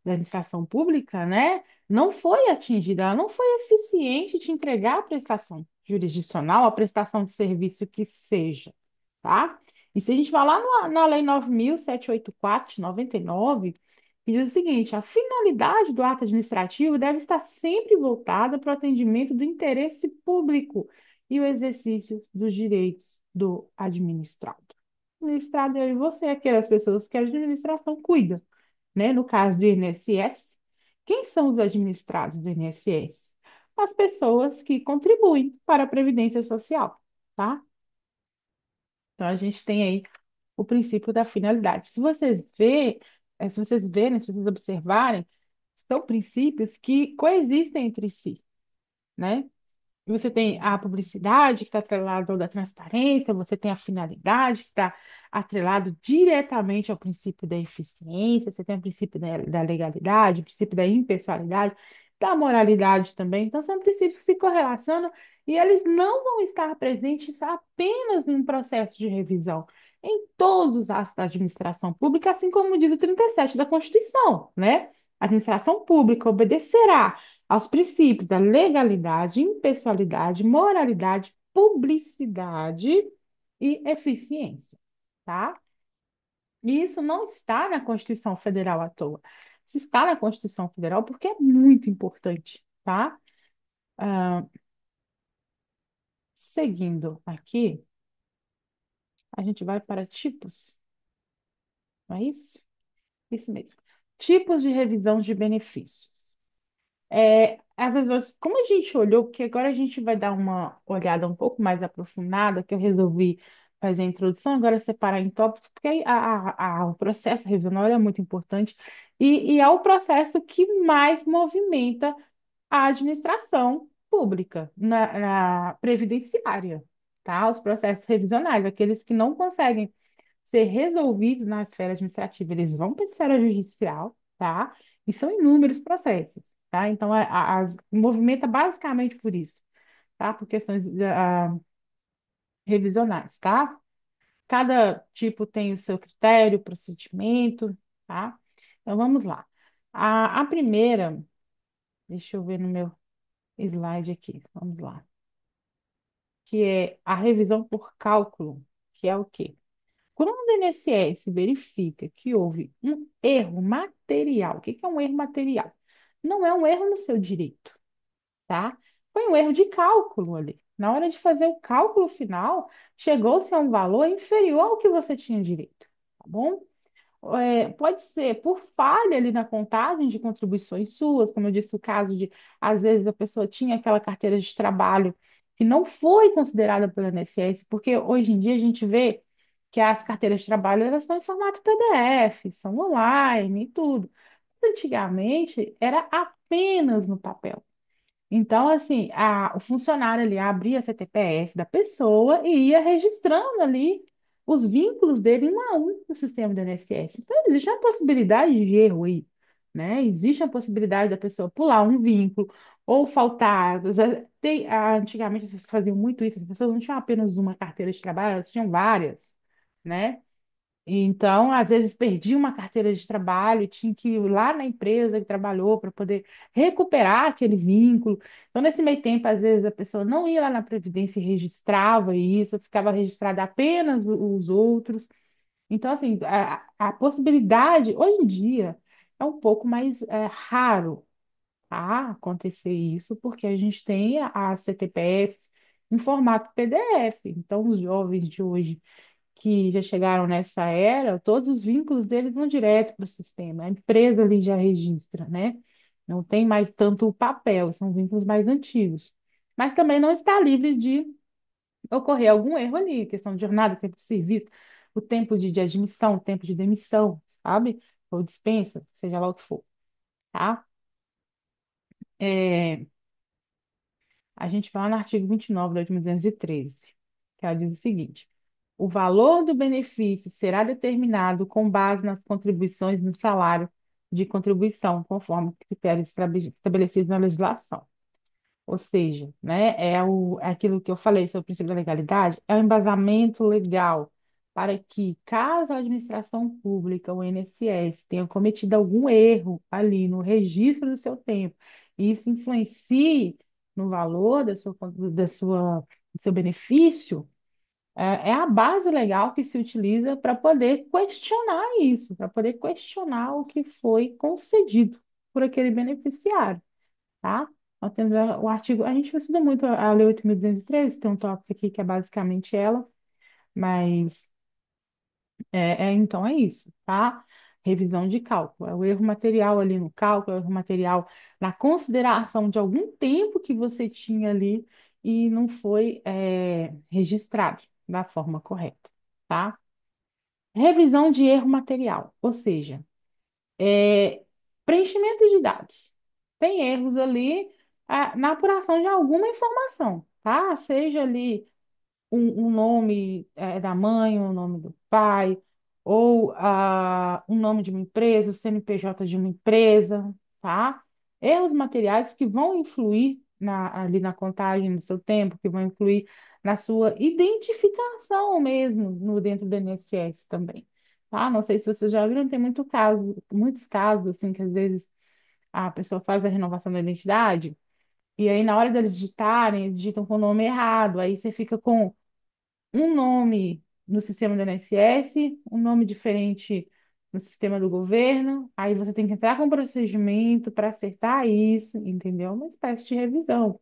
administração pública, né, não foi atingida, ela não foi eficiente de entregar a prestação jurisdicional, a prestação de serviço que seja, tá? E se a gente vai lá na Lei 9.784 de 99, que diz o seguinte: a finalidade do ato administrativo deve estar sempre voltada para o atendimento do interesse público e o exercício dos direitos do administrado. Administrado eu e você, aquelas pessoas que a administração cuida, né? No caso do INSS, quem são os administrados do INSS? As pessoas que contribuem para a Previdência Social, tá? Então a gente tem aí o princípio da finalidade. Se vocês verem, se vocês observarem, são princípios que coexistem entre si, né? Você tem a publicidade que está atrelada ao da transparência, você tem a finalidade que está atrelado diretamente ao princípio da eficiência, você tem o princípio da legalidade, o princípio da impessoalidade, da moralidade também. Então, são princípios que se correlacionam e eles não vão estar presentes apenas em um processo de revisão, em todos os atos da administração pública, assim como diz o 37 da Constituição, né? A administração pública obedecerá aos princípios da legalidade, impessoalidade, moralidade, publicidade e eficiência, tá? E isso não está na Constituição Federal à toa. Isso está na Constituição Federal porque é muito importante, tá? Ah, seguindo aqui, a gente vai para tipos, não é isso? Isso mesmo. Tipos de revisão de benefícios. As revisões, como a gente olhou, porque agora a gente vai dar uma olhada um pouco mais aprofundada, que eu resolvi fazer a introdução, agora separar em tópicos, porque aí o processo revisional é muito importante e é o processo que mais movimenta a administração pública na previdenciária, tá? Os processos revisionais, aqueles que não conseguem ser resolvidos na esfera administrativa, eles vão para a esfera judicial, tá? E são inúmeros processos, tá? Então, movimenta basicamente por isso, tá? Por questões revisionais, tá? Cada tipo tem o seu critério, procedimento, tá? Então, vamos lá. A primeira, deixa eu ver no meu slide aqui, vamos lá, que é a revisão por cálculo, que é o quê? Quando o INSS verifica que houve um erro material, o que que é um erro material? Não é um erro no seu direito, tá? Foi um erro de cálculo ali. Na hora de fazer o cálculo final, chegou-se a um valor inferior ao que você tinha direito, tá bom? Pode ser por falha ali na contagem de contribuições suas, como eu disse, o caso de, às vezes, a pessoa tinha aquela carteira de trabalho que não foi considerada pelo INSS, porque hoje em dia a gente vê que as carteiras de trabalho elas estão em formato PDF, são online e tudo. Antigamente era apenas no papel. Então, assim, o funcionário ali abria a CTPS da pessoa e ia registrando ali os vínculos dele um a um no sistema do INSS. Então, existe uma possibilidade de erro aí, né? Existe a possibilidade da pessoa pular um vínculo ou faltar. Antigamente as pessoas faziam muito isso, as pessoas não tinham apenas uma carteira de trabalho, elas tinham várias, né? Então, às vezes, perdia uma carteira de trabalho e tinha que ir lá na empresa que trabalhou para poder recuperar aquele vínculo. Então, nesse meio tempo, às vezes, a pessoa não ia lá na Previdência e registrava isso, ficava registrada apenas os outros. Então, assim, a possibilidade, hoje em dia, é um pouco mais raro a acontecer isso, porque a gente tem a CTPS em formato PDF. Então, os jovens de hoje que já chegaram nessa era, todos os vínculos deles vão direto para o sistema. A empresa ali já registra, né? Não tem mais tanto o papel, são vínculos mais antigos. Mas também não está livre de ocorrer algum erro ali, questão de jornada, tempo de serviço, o tempo de admissão, o tempo de demissão, sabe? Ou dispensa, seja lá o que for, tá? É, a gente vai lá no artigo 29 da 8.213, que ela diz o seguinte: o valor do benefício será determinado com base nas contribuições no salário de contribuição, conforme critérios estabelecidos na legislação. Ou seja, né, é aquilo que eu falei sobre o princípio da legalidade, é o embasamento legal para que, caso a administração pública, o INSS, tenha cometido algum erro ali no registro do seu tempo, e isso influencie no valor do seu benefício, é a base legal que se utiliza para poder questionar isso, para poder questionar o que foi concedido por aquele beneficiário, tá? Nós temos o artigo, a gente estuda muito a Lei 8.213, tem um tópico aqui que é basicamente ela, mas então é isso, tá? Revisão de cálculo, é o erro material ali no cálculo, é o erro material na consideração de algum tempo que você tinha ali e não foi registrado da forma correta, tá? Revisão de erro material, ou seja, é, preenchimento de dados. Tem erros ali na apuração de alguma informação, tá? Seja ali um nome da mãe, um nome do pai, ou um nome de uma empresa, o CNPJ de uma empresa, tá? Erros materiais que vão influir ali na contagem do seu tempo, que vão influir na sua identificação mesmo no dentro do INSS também. Tá? Não sei se vocês já viram, tem muitos casos assim que às vezes a pessoa faz a renovação da identidade e aí na hora deles digitarem, eles digitam com o nome errado, aí você fica com um nome no sistema do INSS, um nome diferente no sistema do governo, aí você tem que entrar com um procedimento para acertar isso, entendeu? Uma espécie de revisão,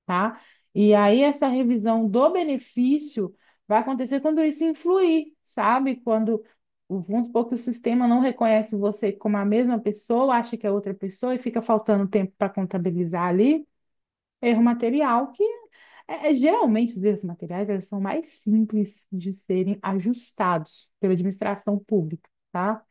tá? E aí essa revisão do benefício vai acontecer quando isso influir, sabe? Quando, vamos supor que o sistema não reconhece você como a mesma pessoa, acha que é outra pessoa e fica faltando tempo para contabilizar ali, erro material que geralmente os erros materiais eles são mais simples de serem ajustados pela administração pública, tá?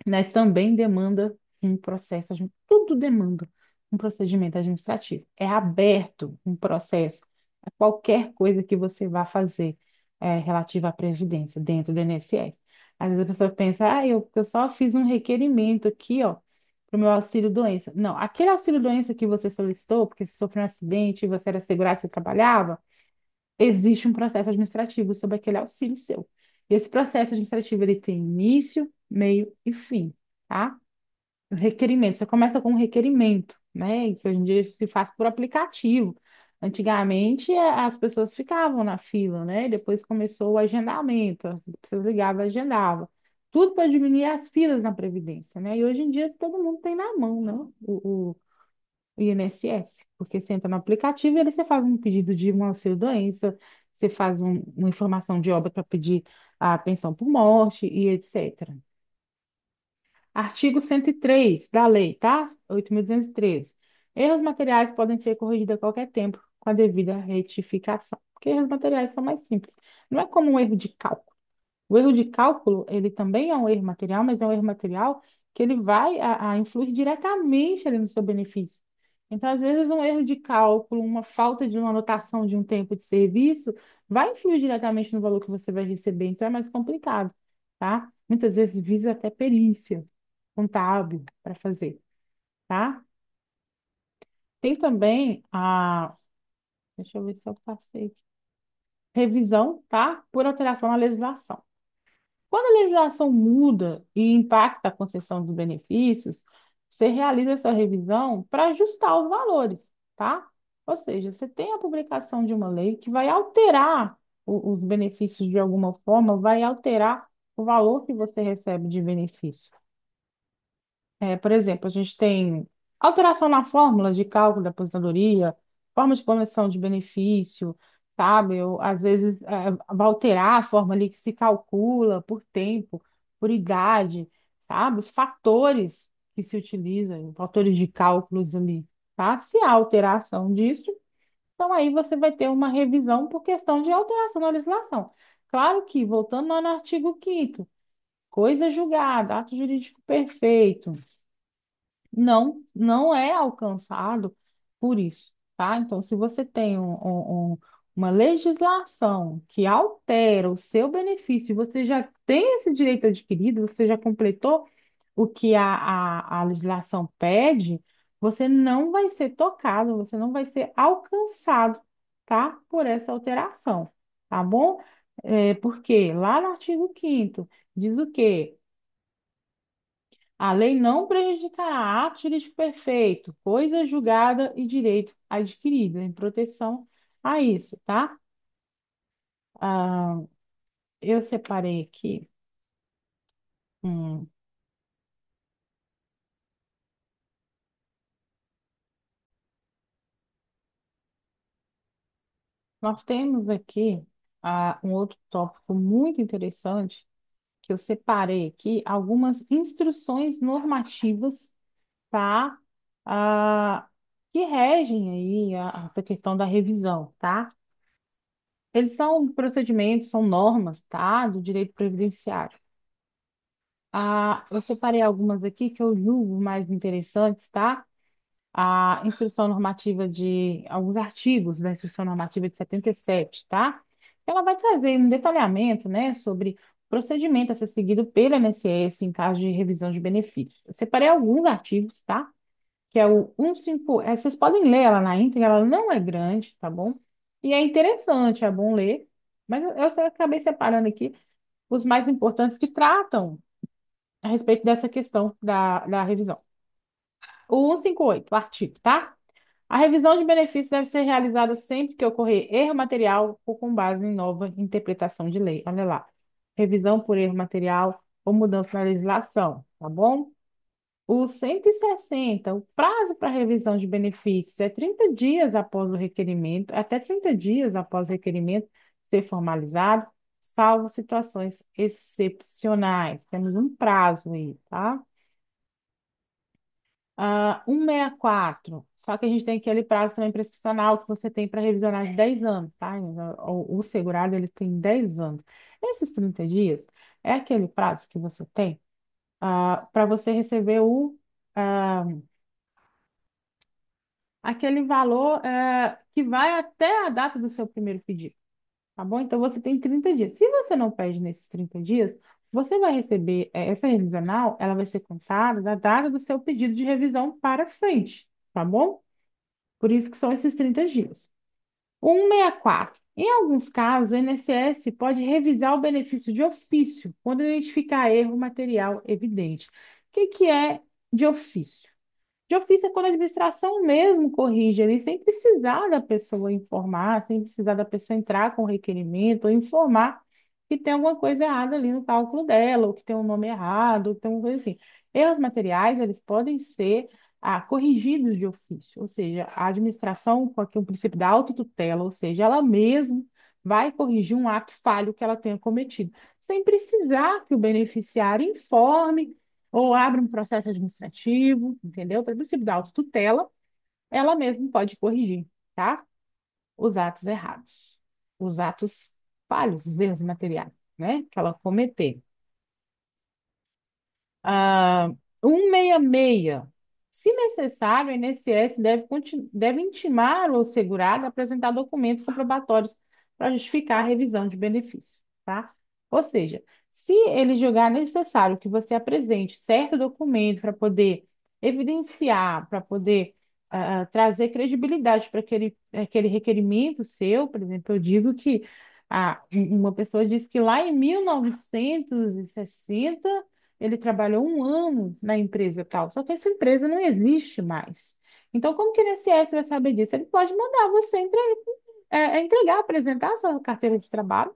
Mas também demanda um processo, tudo demanda um procedimento administrativo. É aberto um processo a qualquer coisa que você vá fazer relativa à previdência dentro do INSS. Às vezes a pessoa pensa, eu só fiz um requerimento aqui, ó, para o meu auxílio-doença. Não, aquele auxílio-doença que você solicitou, porque você sofreu um acidente e você era segurado, você trabalhava, existe um processo administrativo sobre aquele auxílio seu. E esse processo administrativo ele tem início, meio e fim, tá? O requerimento, você começa com um requerimento, né? E que hoje em dia se faz por aplicativo. Antigamente as pessoas ficavam na fila, né? Depois começou o agendamento, as pessoas ligavam, agendavam. Tudo para diminuir as filas na Previdência, né? E hoje em dia todo mundo tem na mão, né? O INSS, porque você entra no aplicativo e ali você faz um pedido de um auxílio-doença, você faz uma informação de obra para pedir a pensão por morte e etc. Artigo 103 da lei, tá? 8.213. Erros materiais podem ser corrigidos a qualquer tempo com a devida retificação, porque erros materiais são mais simples. Não é como um erro de cálculo. O erro de cálculo, ele também é um erro material, mas é um erro material que ele vai a influir diretamente ali no seu benefício. Então, às vezes, um erro de cálculo, uma falta de uma anotação de um tempo de serviço, vai influir diretamente no valor que você vai receber. Então, é mais complicado, tá? Muitas vezes visa até perícia contábil para fazer, tá? Tem também deixa eu ver se eu passei aqui. Revisão, tá? Por alteração na legislação. Quando a legislação muda e impacta a concessão dos benefícios, você realiza essa revisão para ajustar os valores, tá? Ou seja, você tem a publicação de uma lei que vai alterar os benefícios de alguma forma, vai alterar o valor que você recebe de benefício. Por exemplo, a gente tem Alteração na fórmula de cálculo da aposentadoria, forma de conversão de benefício, sabe? Ou, às vezes vai alterar a forma ali que se calcula por tempo, por idade, sabe? Os fatores que se utilizam, fatores de cálculos ali, tá? Se há alteração disso, então aí você vai ter uma revisão por questão de alteração na legislação. Claro que, voltando lá no artigo 5º, coisa julgada, ato jurídico perfeito não é alcançado por isso, tá? Então, se você tem uma legislação que altera o seu benefício, você já tem esse direito adquirido, você já completou o que a legislação pede, você não vai ser tocado, você não vai ser alcançado, tá? Por essa alteração, tá bom? Porque lá no artigo 5º diz o quê? A lei não prejudicará ato jurídico perfeito, coisa julgada e direito adquirido, em proteção a isso, tá? Ah, eu separei aqui, hum, nós temos aqui um outro tópico muito interessante, que eu separei aqui algumas instruções normativas, tá? Ah, que regem aí essa questão da revisão, tá? Eles são procedimentos, são normas, tá? Do direito previdenciário. Eu separei algumas aqui que eu julgo mais interessantes, tá? A instrução normativa de alguns artigos da instrução normativa de 77, tá? Ela vai trazer um detalhamento, né, sobre o procedimento a ser seguido pelo INSS em caso de revisão de benefícios. Eu separei alguns artigos, tá? Que é o 15, vocês podem ler ela na íntegra, ela não é grande, tá bom? E é interessante, é bom ler, mas eu só acabei separando aqui os mais importantes que tratam a respeito dessa questão da revisão. O 158, o artigo, tá? A revisão de benefícios deve ser realizada sempre que ocorrer erro material ou com base em nova interpretação de lei. Olha lá. Revisão por erro material ou mudança na legislação, tá bom? O 160, o prazo para revisão de benefícios é 30 dias após o requerimento, até 30 dias após o requerimento ser formalizado, salvo situações excepcionais. Temos um prazo aí, tá? 164. Só que a gente tem aquele prazo também prescricional que você tem para revisionar de 10 anos, tá? O segurado, ele tem 10 anos. Esses 30 dias é aquele prazo que você tem para você receber ah, aquele valor que vai até a data do seu primeiro pedido, tá bom? Então, você tem 30 dias. Se você não pede nesses 30 dias, você vai receber essa revisional, ela vai ser contada da data do seu pedido de revisão para frente, tá bom? Por isso que são esses 30 dias. 164. Em alguns casos, o INSS pode revisar o benefício de ofício quando identificar erro material evidente. O que é de ofício? De ofício é quando a administração mesmo corrige ali, sem precisar da pessoa informar, sem precisar da pessoa entrar com requerimento ou informar que tem alguma coisa errada ali no cálculo dela, ou que tem um nome errado, ou que tem uma coisa assim. Erros materiais, eles podem ser corrigidos de ofício, ou seja, a administração, com aqui um princípio da autotutela, ou seja, ela mesma vai corrigir um ato falho que ela tenha cometido, sem precisar que o beneficiário informe ou abre um processo administrativo, entendeu? Pelo princípio da autotutela, ela mesma pode corrigir, tá? Os atos errados, os atos falhos, os erros materiais, né? Que ela cometer. 166. Se necessário, o INSS deve intimar o segurado a apresentar documentos comprobatórios para justificar a revisão de benefício, tá? Ou seja, se ele julgar necessário que você apresente certo documento para poder evidenciar, para poder trazer credibilidade para aquele requerimento seu, por exemplo, eu digo que uma pessoa disse que lá em 1960 ele trabalhou um ano na empresa tal, só que essa empresa não existe mais. Então, como que o INSS vai saber disso? Ele pode mandar você entregar, apresentar a sua carteira de trabalho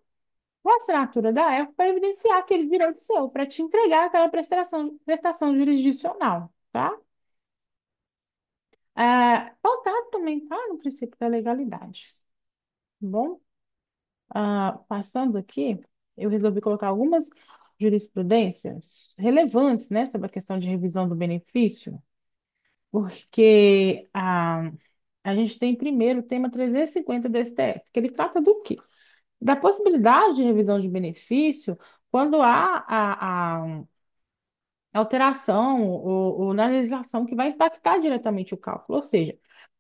com a assinatura da EFA para evidenciar aquele direito seu, para te entregar aquela prestação jurisdicional, tá? Pautado também tá no princípio da legalidade. Tá bom? Passando aqui, eu resolvi colocar algumas jurisprudências relevantes, né, sobre a questão de revisão do benefício, porque a gente tem primeiro o tema 350 do STF, que ele trata do quê? Da possibilidade de revisão de benefício quando há alteração ou na legislação que vai impactar diretamente o cálculo. Ou seja,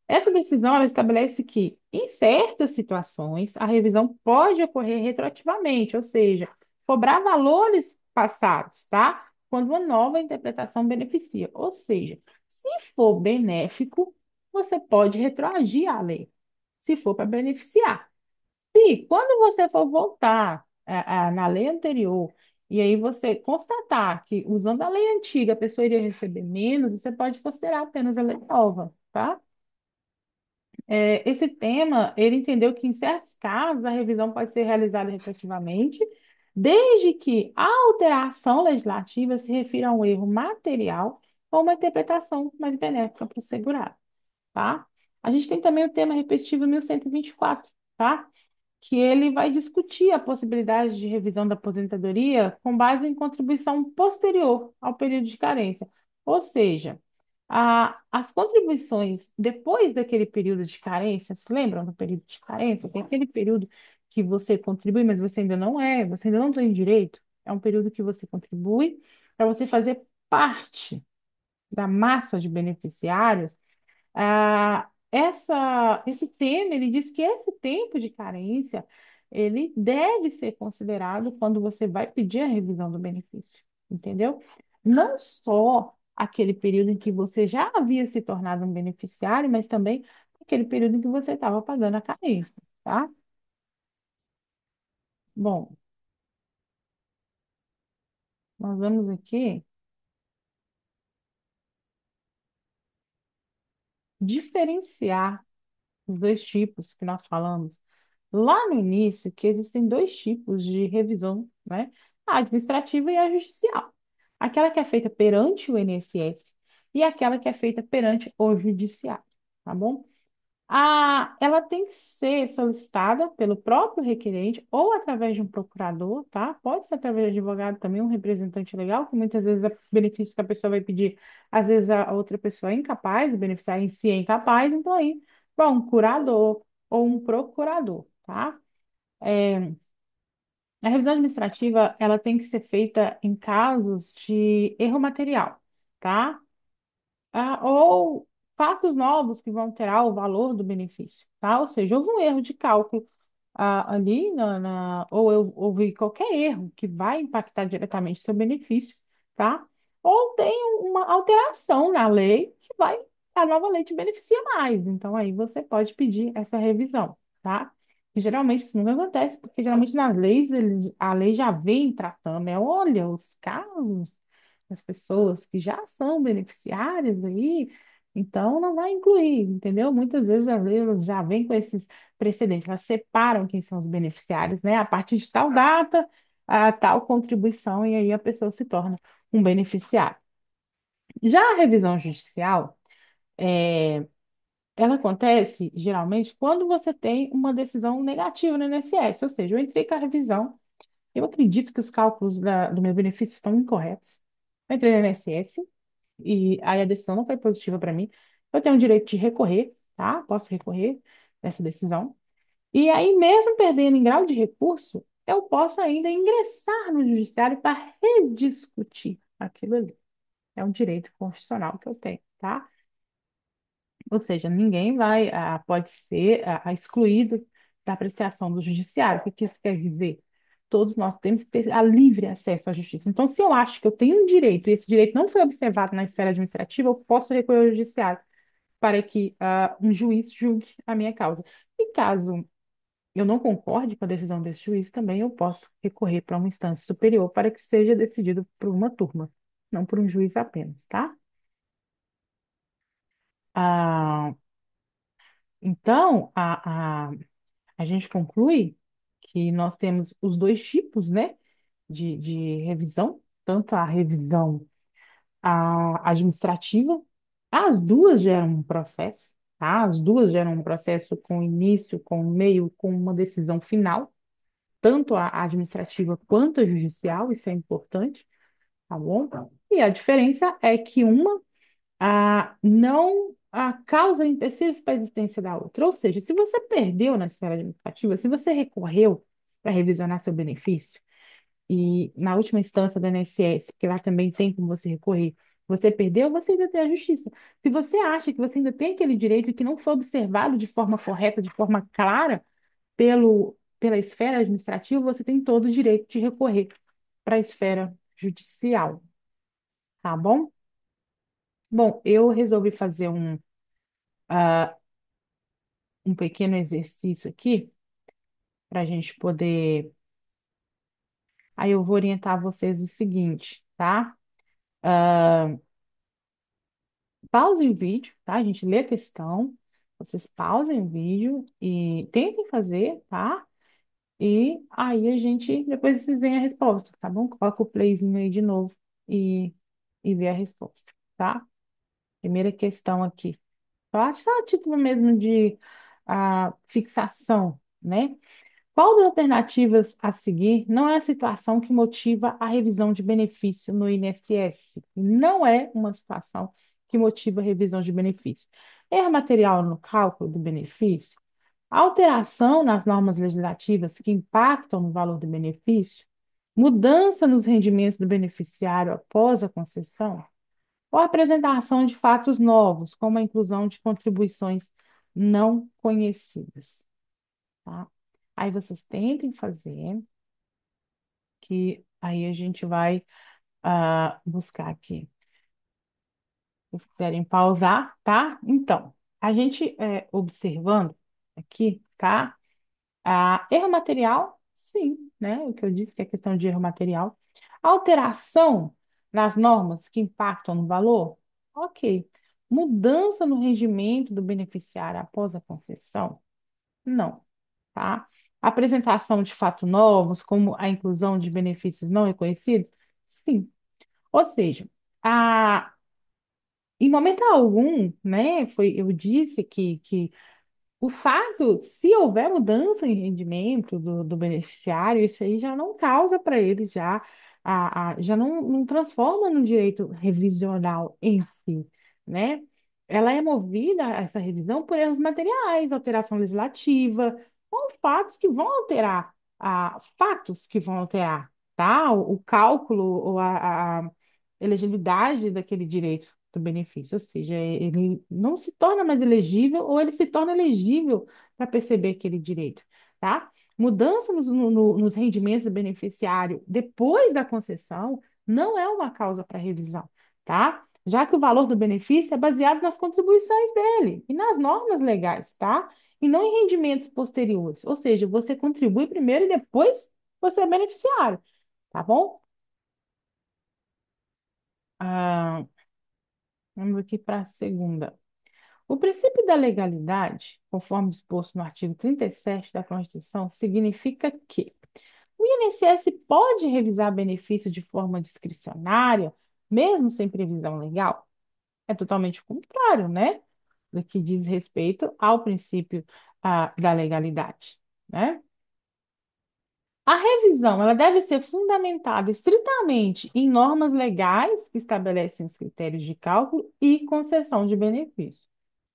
essa decisão ela estabelece que, em certas situações, a revisão pode ocorrer retroativamente, ou seja, cobrar valores passados, tá? Quando uma nova interpretação beneficia. Ou seja, se for benéfico, você pode retroagir à lei, se for para beneficiar. E quando você for voltar na lei anterior, e aí você constatar que, usando a lei antiga, a pessoa iria receber menos, você pode considerar apenas a lei nova, tá? Esse tema, ele entendeu que, em certos casos, a revisão pode ser realizada retroativamente, desde que a alteração legislativa se refira a um erro material ou uma interpretação mais benéfica para o segurado, tá? A gente tem também o tema repetitivo 1124, tá? Que ele vai discutir a possibilidade de revisão da aposentadoria com base em contribuição posterior ao período de carência. Ou seja, as contribuições depois daquele período de carência, se lembram do período de carência? Tem aquele período que você contribui, mas você ainda não tem direito. É um período que você contribui para você fazer parte da massa de beneficiários. Esse tema, ele diz que esse tempo de carência, ele deve ser considerado quando você vai pedir a revisão do benefício, entendeu? Não só aquele período em que você já havia se tornado um beneficiário, mas também aquele período em que você estava pagando a carência, tá? Bom, nós vamos aqui diferenciar os dois tipos que nós falamos lá no início, que existem dois tipos de revisão, né? A administrativa e a judicial. Aquela que é feita perante o INSS e aquela que é feita perante o judiciário, tá bom? Ela tem que ser solicitada pelo próprio requerente ou através de um procurador, tá? Pode ser através de advogado também, um representante legal, que muitas vezes é benefício que a pessoa vai pedir, às vezes a outra pessoa é incapaz, o beneficiário em si é incapaz, então aí, bom, um curador ou um procurador, tá? A revisão administrativa, ela tem que ser feita em casos de erro material, tá? Ou fatos novos que vão alterar o valor do benefício, tá? Ou seja, houve um erro de cálculo ali, ou houve qualquer erro que vai impactar diretamente o seu benefício, tá? Ou tem uma alteração na lei que vai, a nova lei te beneficia mais, então aí você pode pedir essa revisão, tá? E geralmente isso nunca acontece, porque geralmente nas leis a lei já vem tratando, né? Olha, os casos as pessoas que já são beneficiárias aí, então não vai incluir, entendeu? Muitas vezes as leis já vêm com esses precedentes, elas separam quem são os beneficiários, né? A partir de tal data, a tal contribuição, e aí a pessoa se torna um beneficiário. Já a revisão judicial, ela acontece geralmente quando você tem uma decisão negativa no INSS, ou seja, eu entrei com a revisão, eu acredito que os cálculos do meu benefício estão incorretos. Eu entrei no INSS, e aí a decisão não foi positiva para mim, eu tenho o direito de recorrer, tá? Posso recorrer dessa decisão. E aí, mesmo perdendo em grau de recurso, eu posso ainda ingressar no judiciário para rediscutir aquilo ali. É um direito constitucional que eu tenho, tá? Ou seja, ninguém pode ser excluído da apreciação do judiciário. O que que isso quer dizer? Todos nós temos que ter a livre acesso à justiça. Então, se eu acho que eu tenho um direito e esse direito não foi observado na esfera administrativa, eu posso recorrer ao judiciário para que um juiz julgue a minha causa. E caso eu não concorde com a decisão desse juiz, também eu posso recorrer para uma instância superior para que seja decidido por uma turma, não por um juiz apenas, tá? Ah, então, a gente conclui que nós temos os dois tipos, né, de revisão, tanto a revisão administrativa As duas geram um processo, tá? As duas geram um processo com início, com meio, com uma decisão final, tanto a administrativa quanto a judicial, isso é importante, tá bom? E a diferença é que uma não causa empecilhos para a existência da outra. Ou seja, se você perdeu na esfera administrativa, se você recorreu para revisionar seu benefício, e na última instância do INSS, que lá também tem como você recorrer, você perdeu, você ainda tem a justiça. Se você acha que você ainda tem aquele direito que não foi observado de forma correta, de forma clara, pela esfera administrativa, você tem todo o direito de recorrer para a esfera judicial, tá bom? Bom, eu resolvi fazer um pequeno exercício aqui para a gente poder. Aí eu vou orientar vocês o seguinte, tá? Pausem o vídeo, tá? A gente lê a questão, vocês pausem o vídeo e tentem fazer, tá? E aí a gente, depois vocês veem a resposta, tá bom? Coloca o playzinho aí de novo e, e vê a resposta, tá? Primeira questão aqui. Eu acho que é a título mesmo de fixação, né? Qual das alternativas a seguir não é a situação que motiva a revisão de benefício no INSS? Não é uma situação que motiva a revisão de benefício. Erro material no cálculo do benefício, alteração nas normas legislativas que impactam no valor do benefício, mudança nos rendimentos do beneficiário após a concessão, ou apresentação de fatos novos, como a inclusão de contribuições não conhecidas, tá? Aí vocês tentem fazer, que aí a gente vai buscar aqui. Se quiserem pausar, tá? Então, a gente observando aqui, tá? Erro material, sim, né? O que eu disse que é questão de erro material. Alteração nas normas que impactam no valor, ok. Mudança no rendimento do beneficiário após a concessão, não, tá? Apresentação de fatos novos, como a inclusão de benefícios não reconhecidos? Sim. Ou seja, a, em momento algum, né, eu disse que o fato, se houver mudança em rendimento do beneficiário, isso aí já não causa para ele, já não transforma no direito revisional em si, né? Ela é movida, essa revisão, por erros materiais, alteração legislativa, ou fatos que vão alterar, tá? O cálculo ou a elegibilidade daquele direito do benefício, ou seja, ele não se torna mais elegível ou ele se torna elegível para perceber aquele direito, tá? Mudança nos rendimentos do beneficiário depois da concessão não é uma causa para revisão, tá? Já que o valor do benefício é baseado nas contribuições dele e nas normas legais, tá? E não em rendimentos posteriores. Ou seja, você contribui primeiro e depois você é beneficiário, tá bom? Ah, vamos aqui para a segunda. O princípio da legalidade, conforme disposto no artigo 37 da Constituição, significa que o INSS pode revisar benefício de forma discricionária, mesmo sem previsão legal. É totalmente o contrário, né? Do que diz respeito ao princípio da legalidade, né? A revisão, ela deve ser fundamentada estritamente em normas legais que estabelecem os critérios de cálculo e concessão de benefício.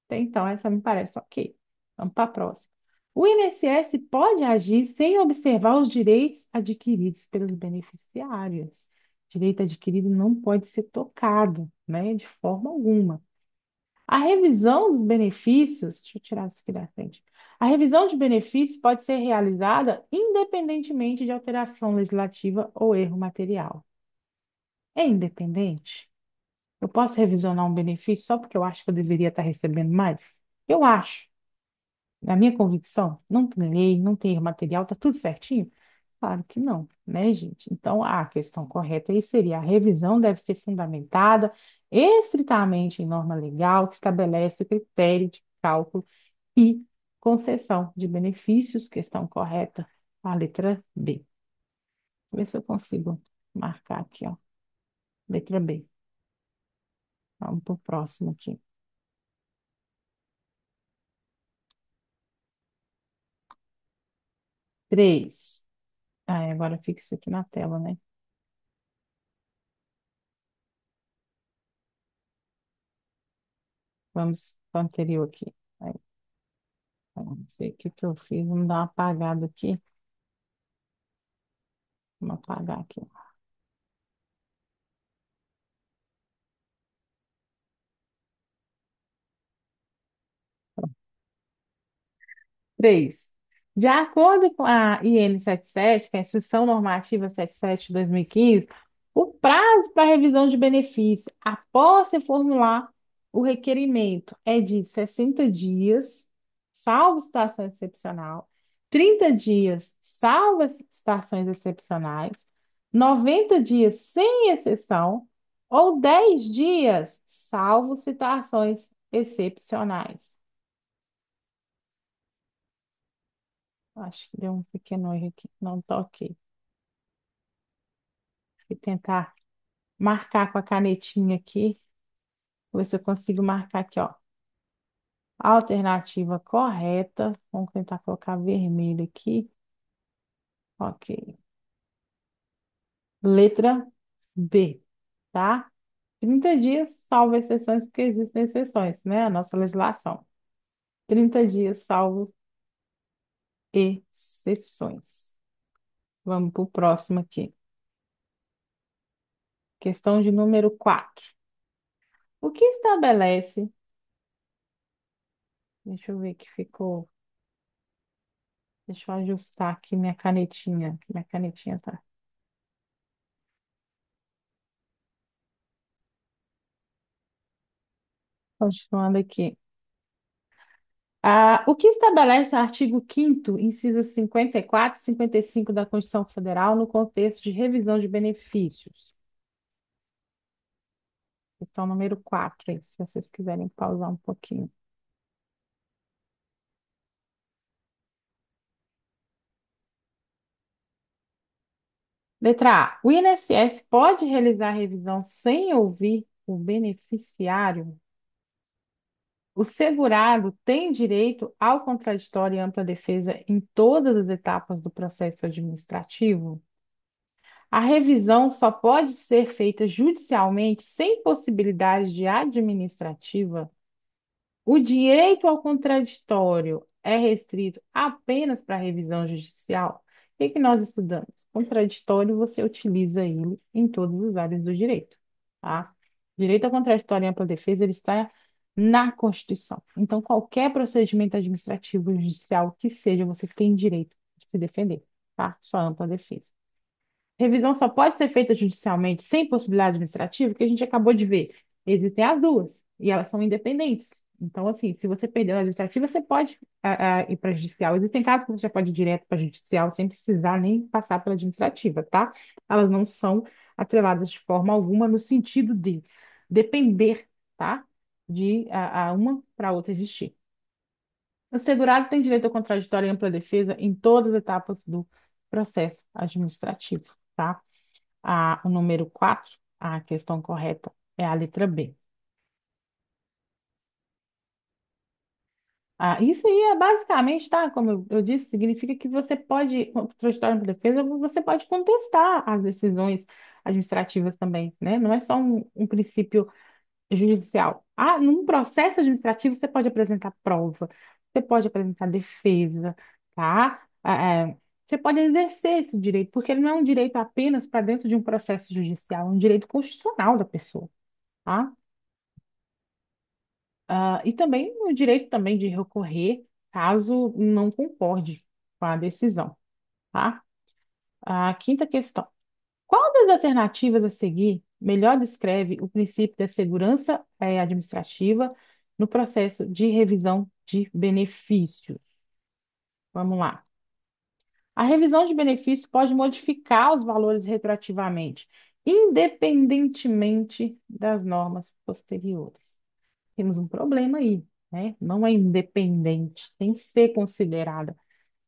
Então, essa me parece ok. Vamos para a próxima. O INSS pode agir sem observar os direitos adquiridos pelos beneficiários. Direito adquirido não pode ser tocado, né, de forma alguma. A revisão dos benefícios, deixa eu tirar isso aqui da frente. A revisão de benefícios pode ser realizada independentemente de alteração legislativa ou erro material. É independente? Eu posso revisionar um benefício só porque eu acho que eu deveria estar recebendo mais? Eu acho. Na minha convicção, não tem lei, não tem erro material, tá tudo certinho? Claro que não, né, gente? Então, a questão correta aí seria: a revisão deve ser fundamentada estritamente em norma legal que estabelece o critério de cálculo e concessão de benefícios, questão correta, a letra B. Vou ver se eu consigo marcar aqui, ó, letra B. Vamos para o próximo aqui. 3. Ah, agora fica isso aqui na tela, né? Vamos para o anterior aqui. Aí, não sei o que que eu fiz. Vamos dar uma apagada aqui. Vamos apagar aqui. 3. De acordo com a IN 77, que é a Instrução Normativa 77 de 2015, o prazo para revisão de benefício após se formular o requerimento é de 60 dias, salvo situação excepcional, 30 dias, salvo as situações excepcionais, 90 dias sem exceção ou 10 dias, salvo situações excepcionais. Acho que deu um pequeno erro aqui. Não toquei. Vou tentar marcar com a canetinha aqui. Ver se eu consigo marcar aqui, ó. Alternativa correta. Vamos tentar colocar vermelho aqui. Ok. Letra B, tá? 30 dias, salvo exceções, porque existem exceções, né? A nossa legislação. 30 dias, salvo exceções. Vamos para o próximo aqui. Questão de número 4. O que estabelece. Deixa eu ver que ficou. Deixa eu ajustar aqui minha canetinha. Minha canetinha tá. Continuando aqui. O que estabelece o artigo 5º, incisos 54 e 55 da Constituição Federal no contexto de revisão de benefícios? Questão número 4, aí, se vocês quiserem pausar um pouquinho. Letra A. O INSS pode realizar revisão sem ouvir o beneficiário? O segurado tem direito ao contraditório e ampla defesa em todas as etapas do processo administrativo? A revisão só pode ser feita judicialmente sem possibilidade de administrativa. O direito ao contraditório é restrito apenas para a revisão judicial. O que que nós estudamos? Contraditório, você utiliza ele em todas as áreas do direito, tá? Direito ao contraditório e ampla defesa, ele está na Constituição. Então, qualquer procedimento administrativo judicial que seja, você tem direito de se defender, tá? Sua ampla defesa. Revisão só pode ser feita judicialmente sem possibilidade administrativa, que a gente acabou de ver. Existem as duas, e elas são independentes. Então, assim, se você perdeu na administrativa, você pode ir para a judicial. Existem casos que você já pode ir direto para a judicial sem precisar nem passar pela administrativa, tá? Elas não são atreladas de forma alguma no sentido de depender, tá? De uma para a outra existir. O segurado tem direito ao contraditório e ampla defesa em todas as etapas do processo administrativo, tá? O número 4, a questão correta é a letra B. Isso aí é basicamente, tá? Como eu disse, significa que você pode, com contraditório de defesa, você pode contestar as decisões administrativas também, né? Não é só um princípio judicial. Num processo administrativo, você pode apresentar prova, você pode apresentar defesa, tá? Você pode exercer esse direito, porque ele não é um direito apenas para dentro de um processo judicial, é um direito constitucional da pessoa, tá? E também o direito também de recorrer caso não concorde com a decisão, tá? A quinta questão. Qual das alternativas a seguir melhor descreve o princípio da segurança administrativa no processo de revisão de benefícios? Vamos lá. A revisão de benefícios pode modificar os valores retroativamente, independentemente das normas posteriores. Temos um problema aí, né? Não é independente, tem que ser considerada,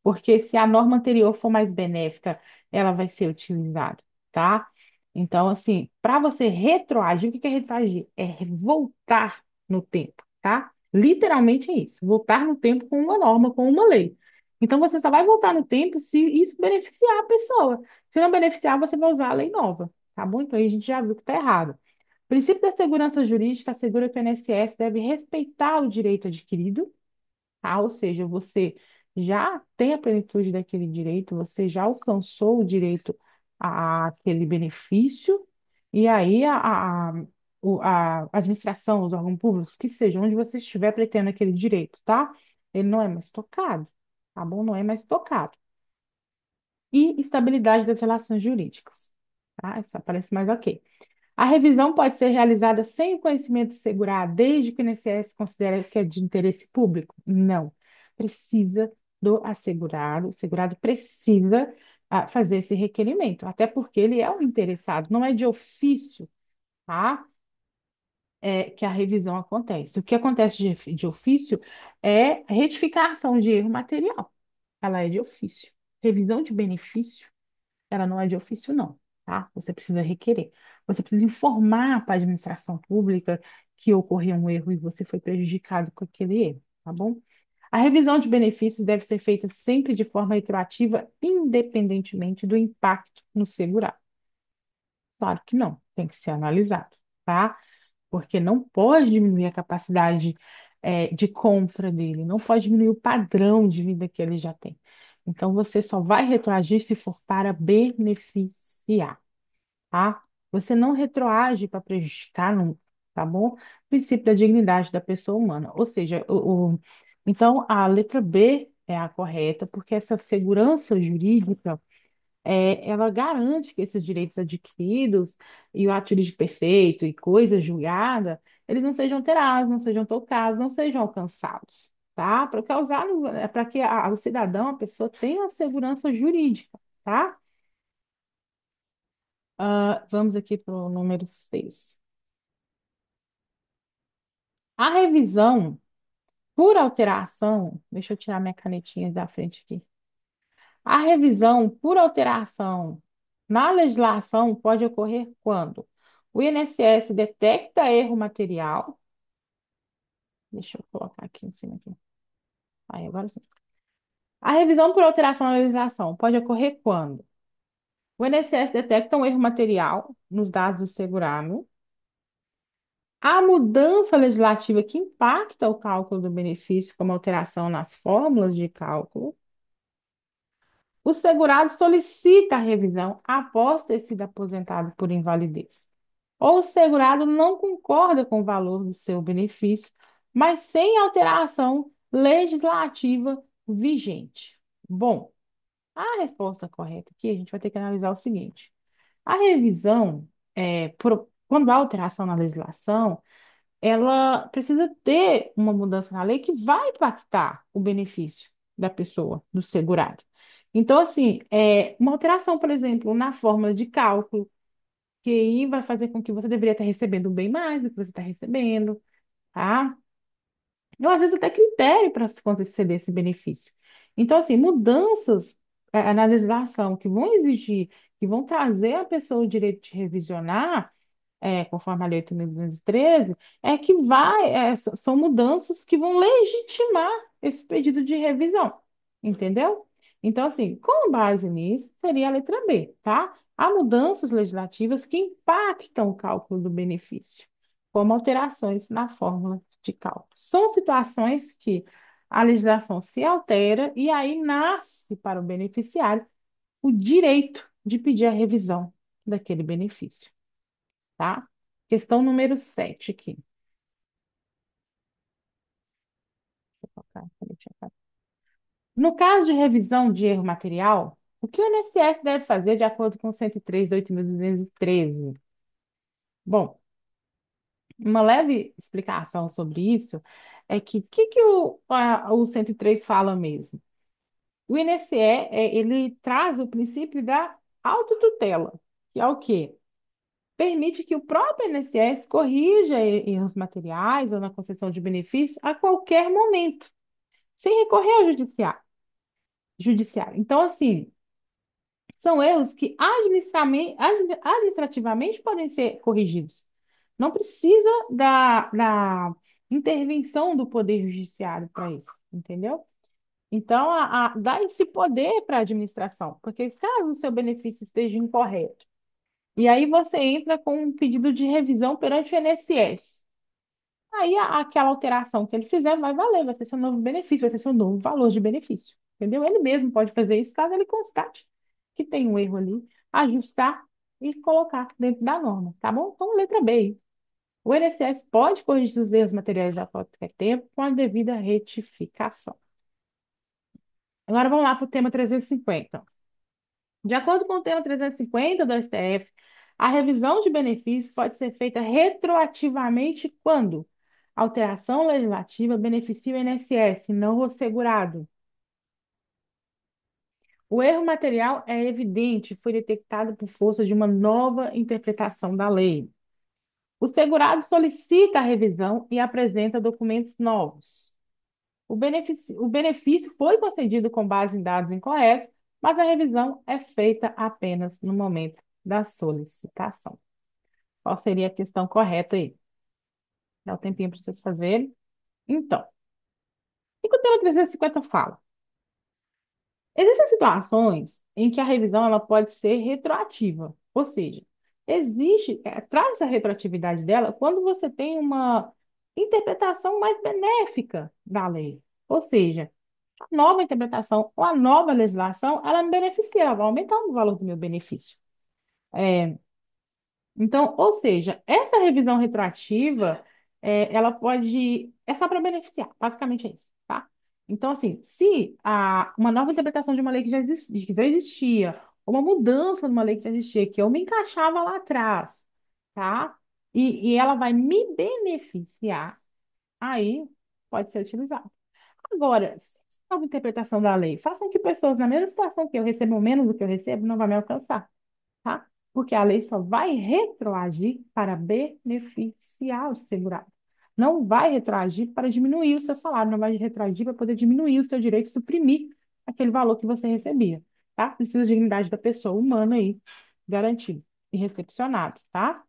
porque se a norma anterior for mais benéfica, ela vai ser utilizada, tá? Então, assim, para você retroagir, o que que é retroagir? É voltar no tempo, tá? Literalmente é isso, voltar no tempo com uma norma, com uma lei. Então, você só vai voltar no tempo se isso beneficiar a pessoa. Se não beneficiar, você vai usar a lei nova, tá bom? Então, aí a gente já viu que está errado. O princípio da segurança jurídica assegura que o INSS deve respeitar o direito adquirido, tá? Ou seja, você já tem a plenitude daquele direito, você já alcançou o direito àquele benefício, e aí a administração, os órgãos públicos, que seja onde você estiver pretendendo aquele direito, tá? Ele não é mais tocado, tá bom? Não é mais tocado. E estabilidade das relações jurídicas, tá? Isso parece mais ok. A revisão pode ser realizada sem o conhecimento do segurado, desde que o INSS considere que é de interesse público? Não. Precisa do assegurado, o segurado precisa fazer esse requerimento, até porque ele é o interessado, não é de ofício, tá? Que a revisão acontece. O que acontece de ofício é retificação de erro material. Ela é de ofício. Revisão de benefício ela não é de ofício, não, tá? Você precisa requerer. Você precisa informar para a administração pública que ocorreu um erro e você foi prejudicado com aquele erro, tá bom? A revisão de benefícios deve ser feita sempre de forma retroativa, independentemente do impacto no segurado. Claro que não, tem que ser analisado, tá? Porque não pode diminuir a capacidade, de compra dele, não pode diminuir o padrão de vida que ele já tem. Então, você só vai retroagir se for para beneficiar, tá? Você não retroage para prejudicar, não, tá bom? Princípio da dignidade da pessoa humana. Ou seja, então a letra B é a correta, porque essa segurança jurídica ela garante que esses direitos adquiridos e o ato jurídico perfeito e coisa julgada, eles não sejam alterados, não sejam tocados, não sejam alcançados, tá? Para causar, para que o cidadão, a pessoa tenha a segurança jurídica, tá? Vamos aqui para o número 6. A revisão por alteração, deixa eu tirar minha canetinha da frente aqui. A revisão por alteração na legislação pode ocorrer quando o INSS detecta erro material. Deixa eu colocar aqui em cima aqui. Aí, agora sim. A revisão por alteração na legislação pode ocorrer quando o INSS detecta um erro material nos dados do segurado, a mudança legislativa que impacta o cálculo do benefício, como alteração nas fórmulas de cálculo. O segurado solicita a revisão após ter sido aposentado por invalidez. Ou o segurado não concorda com o valor do seu benefício, mas sem alteração legislativa vigente. Bom, a resposta correta aqui, a gente vai ter que analisar o seguinte: a revisão, quando há alteração na legislação, ela precisa ter uma mudança na lei que vai impactar o benefício da pessoa, do segurado. Então, assim, uma alteração, por exemplo, na fórmula de cálculo, que aí vai fazer com que você deveria estar recebendo bem mais do que você está recebendo, tá? Ou às vezes até critério para se conceder esse benefício. Então, assim, mudanças na legislação que vão exigir, que vão trazer a pessoa o direito de revisionar, conforme a Lei 8.213, são mudanças que vão legitimar esse pedido de revisão, entendeu? Então, assim, com base nisso, seria a letra B, tá? Há mudanças legislativas que impactam o cálculo do benefício, como alterações na fórmula de cálculo. São situações que a legislação se altera e aí nasce para o beneficiário o direito de pedir a revisão daquele benefício, tá? Questão número 7 aqui. Deixa eu colocar a canetinha pra- No caso de revisão de erro material, o que o INSS deve fazer de acordo com o 103 de 8.213? Bom, uma leve explicação sobre isso é que o 103 fala mesmo? O INSS, ele traz o princípio da autotutela, que é o quê? Permite que o próprio INSS corrija erros materiais ou na concessão de benefícios a qualquer momento, sem recorrer ao judiciário. Então, assim, São erros que administrativamente podem ser corrigidos. Não precisa da intervenção do Poder Judiciário para isso, entendeu? Então, dá esse poder para a administração, porque caso o seu benefício esteja incorreto, e aí você entra com um pedido de revisão perante o INSS. Aí aquela alteração que ele fizer vai valer, vai ser seu novo benefício, vai ser seu novo valor de benefício. Entendeu? Ele mesmo pode fazer isso caso ele constate que tem um erro ali, ajustar e colocar dentro da norma, tá bom? Então, letra B. O INSS pode corrigir os erros materiais a qualquer tempo com a devida retificação. Agora vamos lá para o tema 350. De acordo com o tema 350 do STF, a revisão de benefícios pode ser feita retroativamente quando a alteração legislativa beneficia o INSS, não o segurado. O erro material é evidente, foi detectado por força de uma nova interpretação da lei. O segurado solicita a revisão e apresenta documentos novos. O benefício foi concedido com base em dados incorretos, mas a revisão é feita apenas no momento da solicitação. Qual seria a questão correta aí? Dá um tempinho para vocês fazerem. Então, o que o tema 350 fala? Existem situações em que a revisão ela pode ser retroativa, ou seja, traz a retroatividade dela quando você tem uma interpretação mais benéfica da lei. Ou seja, a nova interpretação ou a nova legislação, ela me beneficia, ela vai aumentar o valor do meu benefício. É, então, ou seja, essa revisão retroativa, ela pode, é só para beneficiar, basicamente é isso, tá? Então, assim, se uma nova interpretação de uma lei que já existia, ou uma mudança de uma lei que já existia, que eu me encaixava lá atrás, tá? E ela vai me beneficiar, aí pode ser utilizada. Agora, se essa nova interpretação da lei façam que pessoas na mesma situação que eu recebam menos do que eu recebo, não vai me alcançar, tá? Porque a lei só vai retroagir para beneficiar o segurado. Não vai retroagir para diminuir o seu salário, não vai retroagir para poder diminuir o seu direito, suprimir aquele valor que você recebia, tá? Precisa da dignidade da pessoa humana aí garantido e recepcionado, tá?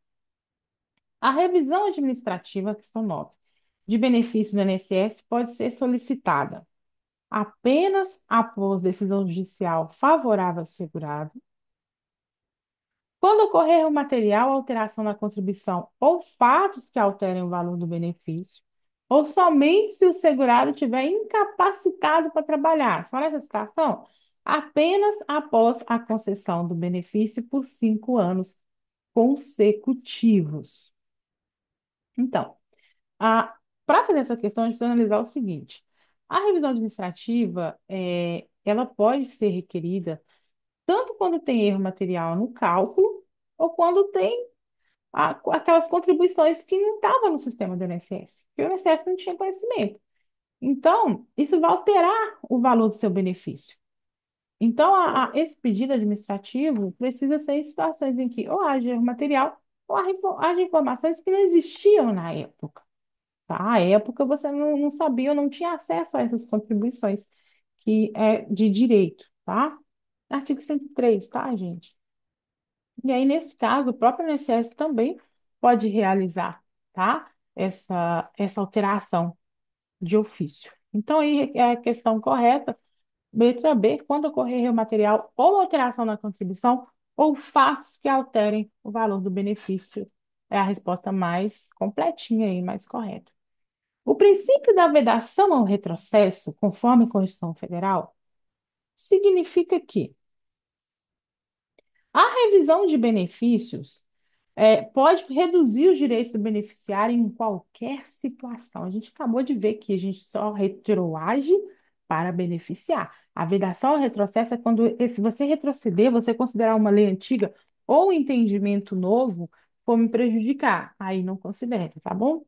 A revisão administrativa, questão 9, de benefícios do INSS pode ser solicitada apenas após decisão judicial favorável ao segurado, quando ocorrer um material, alteração na contribuição ou fatos que alterem o valor do benefício, ou somente se o segurado estiver incapacitado para trabalhar. Só nessa situação, apenas após a concessão do benefício por 5 anos consecutivos. Então, para fazer essa questão, a gente precisa analisar o seguinte: a revisão administrativa, ela pode ser requerida tanto quando tem erro material no cálculo, ou quando tem aquelas contribuições que não estavam no sistema do INSS, porque o INSS não tinha conhecimento. Então, isso vai alterar o valor do seu benefício. Então, esse pedido administrativo precisa ser em situações em que ou haja erro material, ou haja informações que não existiam na época. Tá? À época, você não sabia ou não tinha acesso a essas contribuições que é de direito, tá? Artigo 103, tá, gente? E aí, nesse caso, o próprio INSS também pode realizar, tá? Essa alteração de ofício. Então, aí é a questão correta, letra B, quando ocorrer o material ou alteração na contribuição ou fatos que alterem o valor do benefício. É a resposta mais completinha e mais correta. O princípio da vedação ao retrocesso, conforme a Constituição Federal, significa que a revisão de benefícios pode reduzir os direitos do beneficiário em qualquer situação. A gente acabou de ver que a gente só retroage para beneficiar. A vedação ao retrocesso é quando, se você retroceder, você considerar uma lei antiga ou um entendimento novo como prejudicar. Aí não considera, tá bom?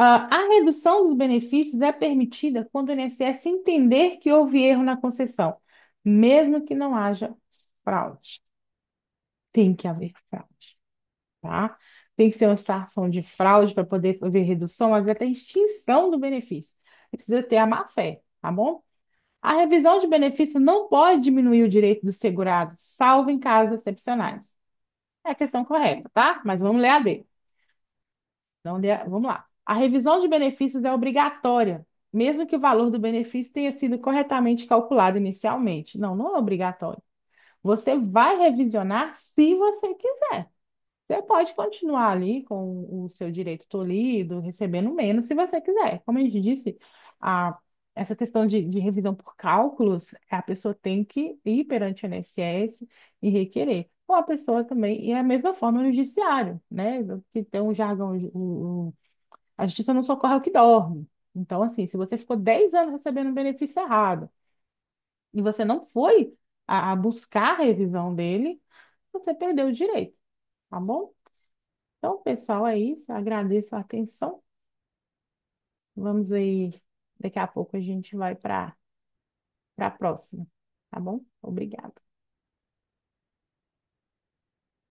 A redução dos benefícios é permitida quando o INSS entender que houve erro na concessão, mesmo que não haja fraude. Tem que haver fraude, tá? Tem que ser uma situação de fraude para poder haver redução, mas até extinção do benefício. e precisa ter a má-fé, tá bom? A revisão de benefício não pode diminuir o direito do segurado, salvo em casos excepcionais. É a questão correta, tá? Mas vamos ler a D. Vamos lá. A revisão de benefícios é obrigatória, mesmo que o valor do benefício tenha sido corretamente calculado inicialmente. Não, não é obrigatório. Você vai revisionar se você quiser. Você pode continuar ali com o seu direito tolhido, recebendo menos se você quiser. Como a gente disse, a, essa questão de revisão por cálculos, a pessoa tem que ir perante o INSS e requerer. Ou a pessoa também, e é a mesma forma no judiciário, né? Que tem um jargão, a justiça não socorre o que dorme. Então, assim, se você ficou 10 anos recebendo um benefício errado e você não foi a buscar a revisão dele, você perdeu o direito, tá bom? Então, pessoal, é isso. Agradeço a atenção. Vamos aí. Daqui a pouco a gente vai para a próxima, tá bom? Obrigada.